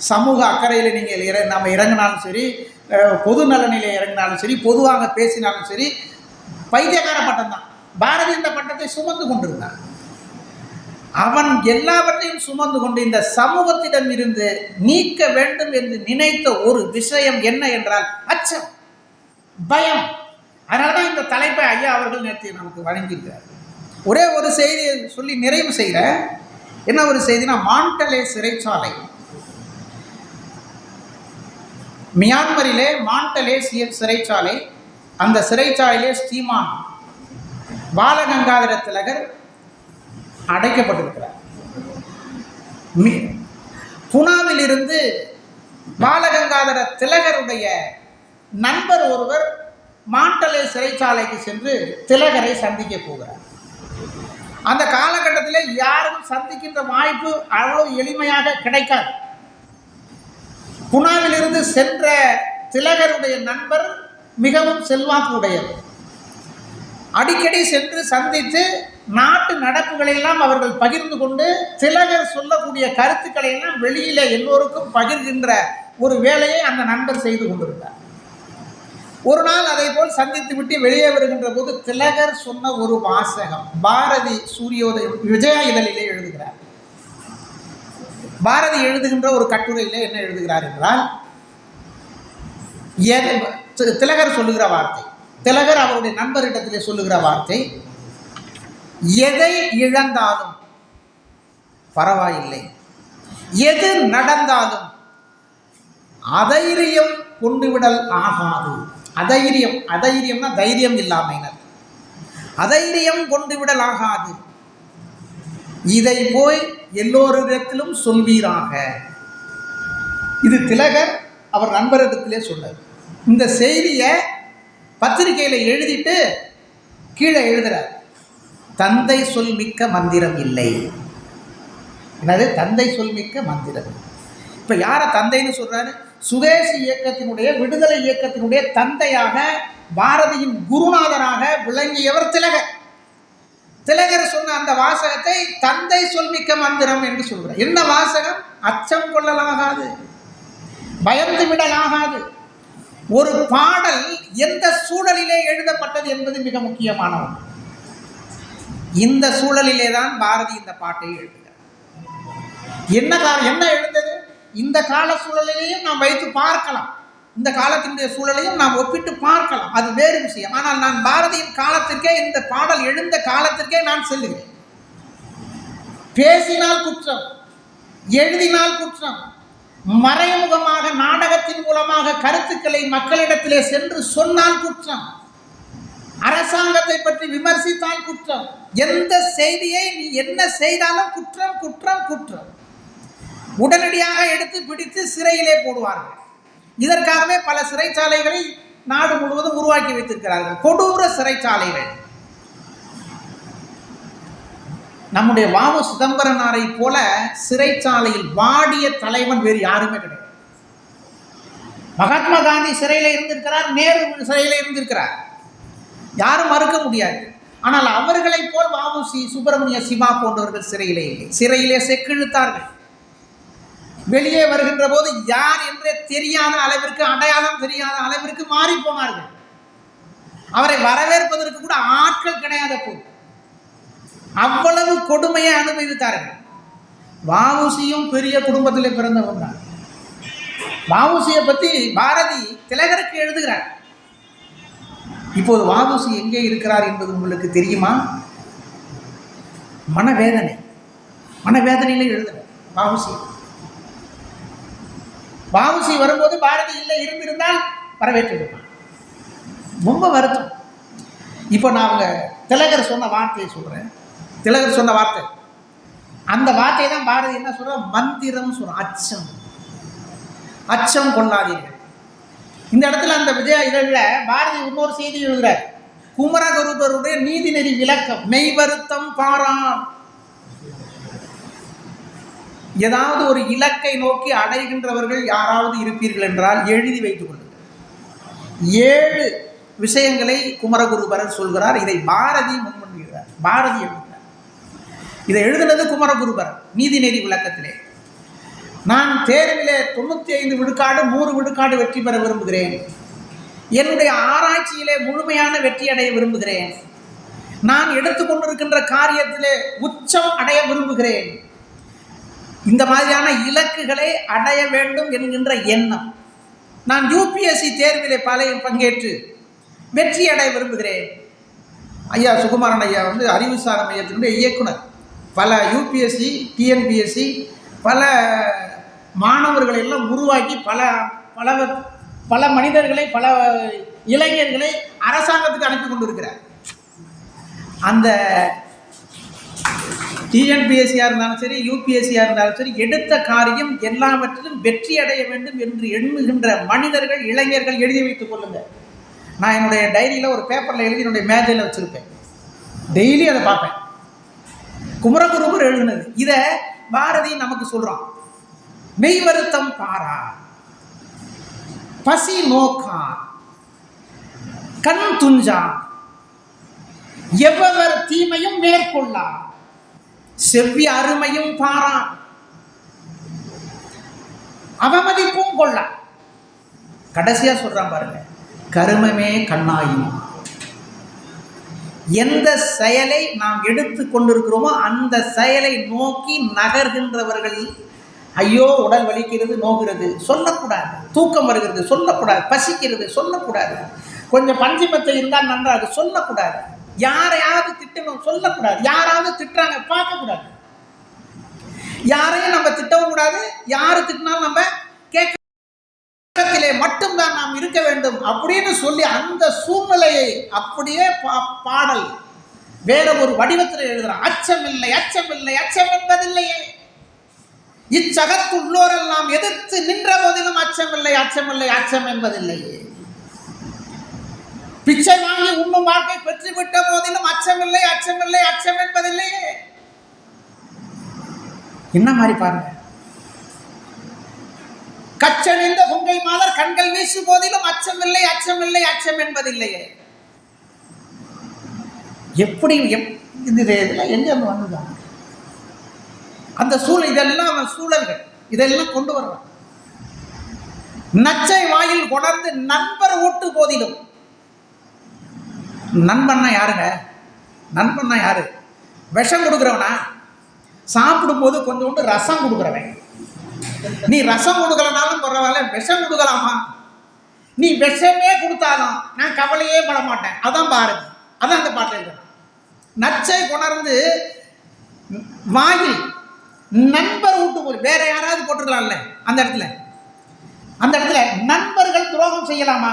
சமூக அக்கறையில் நீங்கள் நம்ம இறங்கினாலும் சரி, பொது நலனில் இறங்கினாலும் சரி, பொதுவாக பேசினாலும் சரி, பைத்தியக்கார பட்டம் தான். பாரதி இந்த பட்டத்தை சுமந்து கொண்டிருந்தான். அவன் எல்லாவற்றையும் சுமந்து கொண்டு இந்த சமூகத்திடம் இருந்து நீக்க வேண்டும் என்று நினைத்த ஒரு விஷயம் என்ன என்றால் அச்சம், பயம். அதனால தான் இந்த தலைப்பை ஐயா அவர்கள் நேற்று நமக்கு வழங்கியிருக்கிறார். ஒரே ஒரு செய்தியை சொல்லி நிறைவு செய்கிற. என்ன ஒரு செய்தினா, மாண்டலே சிறைச்சாலை, மியான்மரிலே மாண்டலே சிறைச்சாலை. அந்த சிறைச்சாலையிலே ஸ்ரீமான் பாலகங்காதர திலகர் அடைக்கப்பட்டிருக்கிறார். புனாவில் இருந்து பாலகங்காதர திலகருடைய நண்பர் ஒருவர் மாண்டலே சிறைச்சாலைக்கு சென்று திலகரை சந்திக்க போகிறார். அந்த காலகட்டத்தில் யாரும் சந்திக்கின்ற வாய்ப்பு அவ்வளவு எளிமையாக கிடைக்காது. புனாவிலிருந்து சென்ற திலகருடைய நண்பர் மிகவும் செல்வாக்கு உடையவர். அடிக்கடி சென்று சந்தித்து நாட்டு நடப்புகளை எல்லாம் அவர்கள் பகிர்ந்து கொண்டு திலகர் சொல்லக்கூடிய கருத்துக்களை எல்லாம் வெளியில எல்லோருக்கும் பகிர்கின்ற ஒரு வேலையை அந்த நண்பர் செய்து கொண்டிருந்தார். ஒரு நாள் அதை போல் சந்தித்து விட்டு வெளியே வருகின்ற போது திலகர் சொன்ன ஒரு வாசகம் பாரதி சூரியோதயம் விஜயா இதழிலே எழுதுகிறார். பாரதி எழுதுகின்ற ஒரு கட்டுரையிலே என்ன எழுதுகிறார் என்றால், திலகர் சொல்லுகிற வார்த்தை, திலகர் அவருடைய நண்பரிடத்திலே சொல்லுகிற வார்த்தை, எதை இழந்தாலும் பரவாயில்லை, எது நடந்தாலும் அதைரியம் கொண்டுவிடல் ஆகாது. அதைரியம், அதைரியம்னா தைரியம் இல்லாமையினர், அதைரியம் கொண்டுவிடல் ஆகாது. இதை போய் எல்லோரிடத்திலும் சொல்வீராக. இது திலகர் அவர் நண்பரிடத்திலே சொன்னார். இந்த செய்தியை பத்திரிகையில் எழுதிட்டு கீழே எழுதுறார், தந்தை சொல் மிக்க மந்திரம் இல்லை. என்னது தந்தை சொல் மிக்க மந்திரம்? இப்போ யாரை தந்தைன்னு சொல்றாரு? சுதேசி இயக்கத்தினுடைய, விடுதலை இயக்கத்தினுடைய தந்தையாக, பாரதியின் குருநாதராக விளங்கியவர் திலகர். திலகர் சொன்ன அந்த வாசகத்தை தந்தை சொல்மிக்க மந்திரம் என்று சொல்கிறார். என்ன வாசகம்? அச்சம் கொள்ளலாகாது, பயந்து விடலாகாது. ஒரு பாடல் எந்த சூழலிலே எழுதப்பட்டது என்பது மிக முக்கியமான ஒன்று. இந்த சூழலிலே தான் பாரதி இந்த பாட்டை எழுதுகிறார். என்ன எழுந்தது? இந்த கால சூழலையும் நாம் வைத்து பார்க்கலாம், இந்த காலத்தினுடைய சூழலையும் நாம் ஒப்பிட்டு பார்க்கலாம், அது வேறு விஷயம். ஆனால் நான் பாரதியின் காலத்திற்கே, இந்த பாடல் எழுந்த காலத்திற்கே நான் செல்லுகிறேன். பேசினால் குற்றம், எழுதினால் குற்றம், மறைமுகமாக நாடகத்தின் மூலமாக கருத்துக்களை மக்களிடத்திலே சென்று சொன்னால் குற்றம், அரசாங்கத்தை பற்றி விமர்சித்தால் குற்றம், எந்த செய்தியை நீ என்ன செய்தாலும் குற்றம் குற்றம் குற்றம். உடனடியாக எடுத்து பிடித்து சிறையிலே போடுவார்கள். இதற்காகவே பல சிறைச்சாலைகளை நாடு முழுவதும் உருவாக்கி வைத்திருக்கிறார்கள், கொடூர சிறைச்சாலைகள். நம்முடைய வாவு சிதம்பரனாரை போல சிறைச்சாலையில் வாடிய தலைவன் வேறு யாருமே கிடையாது. மகாத்மா காந்தி சிறையில் இருந்திருக்கிறார், நேரு சிறையில் இருந்திருக்கிறார், யாரும் மறுக்க முடியாது. ஆனால் அவர்களை போல் வ.உ.சி., சுப்பிரமணிய சிவா போன்றவர்கள் சிறையிலே இல்லை. சிறையிலே செக்கிழுத்தார்கள். வெளியே வருகின்ற போது யார் என்றே தெரியாத அளவிற்கு, அடையாளம் தெரியாத அளவிற்கு மாறி போனார்கள். அவரை வரவேற்பதற்கு கூட ஆட்கள் கிடையாத போது அவ்வளவு கொடுமையை அனுபவித்தார்கள். வஉசியும் பெரிய குடும்பத்தில் பிறந்தவன் தான். வஉசியை பற்றி பாரதி திலகருக்கு எழுதுகிறார். இப்போது வஉசி எங்கே இருக்கிறார் என்பது உங்களுக்கு தெரியுமா? மனவேதனையில் எழுதுகிறார் வஉசி. வஉசி வரும்போது பாரதி இல்லை, இருந்திருந்தால் வரவேற்றிருப்பான். ரொம்ப வருத்தம். இப்போ நான் அவங்க திலகர் சொன்ன வார்த்தையை சொல்கிறேன். திலகர் சொன்ன வார்த்தை, அந்த வார்த்தையை தான் பாரதி என்ன சொல்ற, மந்திரம் சொல்ற. அச்சம், அச்சம் கொள்ளாதீர்கள். இந்த இடத்துல அந்த விஜய இதழில் பாரதி இன்னொரு செய்தி எழுதுகிறார். குமரகுருபருடைய நீதிநெறி விளக்கம், மெய் வருத்தம் பாரான். ஏதாவது ஒரு இலக்கை நோக்கி அடைகின்றவர்கள் யாராவது இருப்பீர்கள் என்றால் எழுதி வைத்துக் கொள்ளுங்கள். 7 விஷயங்களை குமரகுருபரர் சொல்கிறார். இதை பாரதி முன்மொழிகிறார். பாரதி எழுதுகிறார். இதை எழுதுனது குமரகுருபரர் நீதிநெறி விளக்கத்திலே. நான் தேர்விலே 95 விழுக்காடு 100 விழுக்காடு வெற்றி பெற விரும்புகிறேன். என்னுடைய ஆராய்ச்சியிலே முழுமையான வெற்றி அடைய விரும்புகிறேன். நான் எடுத்துக்கொண்டிருக்கின்ற காரியத்திலே உச்சம் அடைய விரும்புகிறேன். இந்த மாதிரியான இலக்குகளை அடைய வேண்டும் என்கின்ற எண்ணம். நான் யூபிஎஸ்சி தேர்விலே பங்கேற்று வெற்றி அடைய விரும்புகிறேன். ஐயா சுகுமாரன் ஐயா அறிவுசார மையத்தினுடைய இயக்குனர். பல யூபிஎஸ்சி டிஎன்பிஎஸ்சி பல மாணவர்களை எல்லாம் உருவாக்கி பல மனிதர்களை பல இளைஞர்களை அரசாங்கத்துக்கு அனுப்பி கொண்டிருக்கிறார். அந்த டிஎன்பிஎஸ்சியாக இருந்தாலும் சரி யூபிஎஸ்சியாக இருந்தாலும் சரி எடுத்த காரியம் எல்லாவற்றிலும் வெற்றி அடைய வேண்டும் என்று எண்ணுகின்ற மனிதர்கள் இளைஞர்கள் எழுதி வைத்துக் கொள்ளுங்கள். நான் என்னுடைய டைரியில் ஒரு பேப்பரில் எழுதி என்னுடைய மேஜையில் வச்சுருப்பேன். டெய்லி அதை பார்ப்பேன். குமரகுருபர் எழுதினது. இதை பாரதி நமக்கு சொல்கிறான். மெய் வருத்தம் பாரா, பசி நோக்கா, கண் துஞ்சா, எவ்வவர் தீமையும் மேற்கொள்ளா, செவ்வி அருமையும் பாரா, அவமதிப்பும் கொள்ளா. கடைசியா சொல்றான் பாருங்க, கருமமே கண்ணாயும். எந்த செயலை நாம் எடுத்து கொண்டிருக்கிறோமோ அந்த செயலை நோக்கி நகர்கின்றவர்கள், ஐயோ உடல் வலிக்கிறது நோகிறது சொல்லக்கூடாது, தூக்கம் வருகிறது சொல்லக்கூடாது, பசிக்கிறது சொல்லக்கூடாது, கொஞ்சம் பஞ்சிமத்தை இருந்தால் நன்றாக சொல்லக்கூடாது, யாரையாவது திட்டணும் சொல்லக்கூடாது, யாராவது திட்டுறாங்க பார்க்கக்கூடாது, யாரையும் நம்ம திட்டவும் கூடாது, யாரு திட்டினாலும் நம்ம கேட்கத்திலே மட்டும்தான் நாம் இருக்க வேண்டும் அப்படின்னு சொல்லி அந்த சூழ்நிலையை அப்படியே பாடல் வேற ஒரு வடிவத்தில் எழுதுறான். அச்சமில்லை அச்சமில்லை அச்சம் என்பதில்லையே, இச்சகத்துள்ளோரெல்லாம் எதிர்த்து நின்ற போதிலும் அச்சமில்லை அச்சமில்லை அச்சம் என்பதில்லையே, பிச்சை வாங்கி உண்ணும் வாழ்க்கை பெற்றுவிட்ட போதிலும் அச்சமில்லை அச்சமில்லை அச்சம் என்பதில்லையே. என்ன மாதிரி பாருங்க, கச்சணிந்த கொங்கை மாதர் கண்கள் வீசும் போதிலும் அச்சமில்லை அச்சமில்லை அச்சம் என்பதில்லையே. எப்படி எங்க வந்துதான் அந்த சூழல், இதெல்லாம் சூழல்கள், இதெல்லாம் கொண்டு வர்றான். நச்சை வாயில் கொணர்ந்து நண்பர் ஊட்டு போதிலும், நண்பன்னா யாருங்க? நண்பன்னா யாரு? விஷம் கொடுக்குறவனா? சாப்பிடும்போது கொஞ்சோண்டு ரசம் கொடுக்குறவன். நீ ரசம் கொடுக்கலனாலும் பரவாயில்ல, விஷம் கொடுக்கலாமா? நீ விஷமே கொடுத்தாலும் நான் கவலையே பட மாட்டேன். அதான் பாரதி, அதான் அந்த பாட்டில் இருக்கிறான். நச்சை கொணர்ந்து வாயில் நண்பர் ஊட்டு போது, வேற யாராவது போட்டுக்கலாம்ல அந்த இடத்துல. அந்த இடத்துல நண்பர்கள் துரோகம் செய்யலாமா?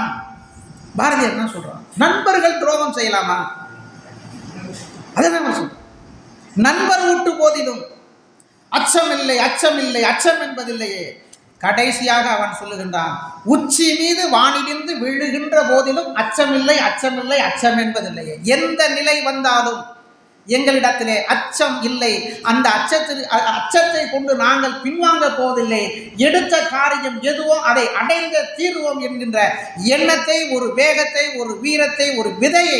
பாரதியார் என்ன சொல்றான்? நண்பர்கள் துரோகம் செய்யலாமா? அதான் சொல்றேன். நண்பர் ஊட்டு போதிலும் அச்சமில்லை அச்சமில்லை அச்சம் என்பதில்லையே. கடைசியாக அவன் சொல்லுகின்றான், உச்சி மீது வானிலிருந்து விழுகின்ற போதிலும் அச்சமில்லை அச்சமில்லை அச்சம் என்பதில்லையே. எந்த நிலை வந்தாலும் எங்களிடத்திலே அச்சம் இல்லை. அந்த அச்சத்தை கொண்டு நாங்கள் பின்வாங்க போவதில்லை. எடுத்த காரியம் எதுவோ அதை அடைந்த தீர்வோம் என்கின்ற எண்ணத்தை, ஒரு வேகத்தை, ஒரு வீரத்தை, ஒரு விதையை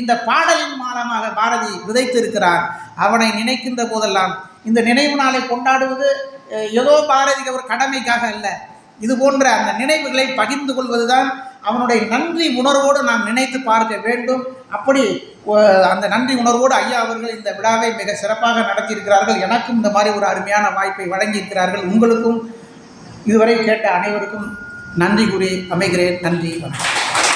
இந்த பாடலின் மூலமாக பாரதி விதைத்திருக்கிறார். அவனை நினைக்கின்ற போதெல்லாம் இந்த நினைவு நாளை கொண்டாடுவது ஏதோ பாரதிக்கு ஒரு கடமைக்காக அல்ல. இது போன்ற அந்த நினைவுகளை பகிர்ந்து கொள்வதுதான் அவனுடைய நன்றி உணர்வோடு நாம் நினைத்து பார்க்க வேண்டும். அப்படி அந்த நன்றி உணர்வோடு ஐயா அவர்கள் இந்த விழாவை மிக சிறப்பாக நடத்தியிருக்கிறார்கள். எனக்கும் இந்த மாதிரி ஒரு அருமையான வாய்ப்பை வழங்கியிருக்கிறார்கள். உங்களுக்கும் இதுவரை கேட்ட அனைவருக்கும் நன்றி கூறி அமைகிறேன். நன்றி, வணக்கம்.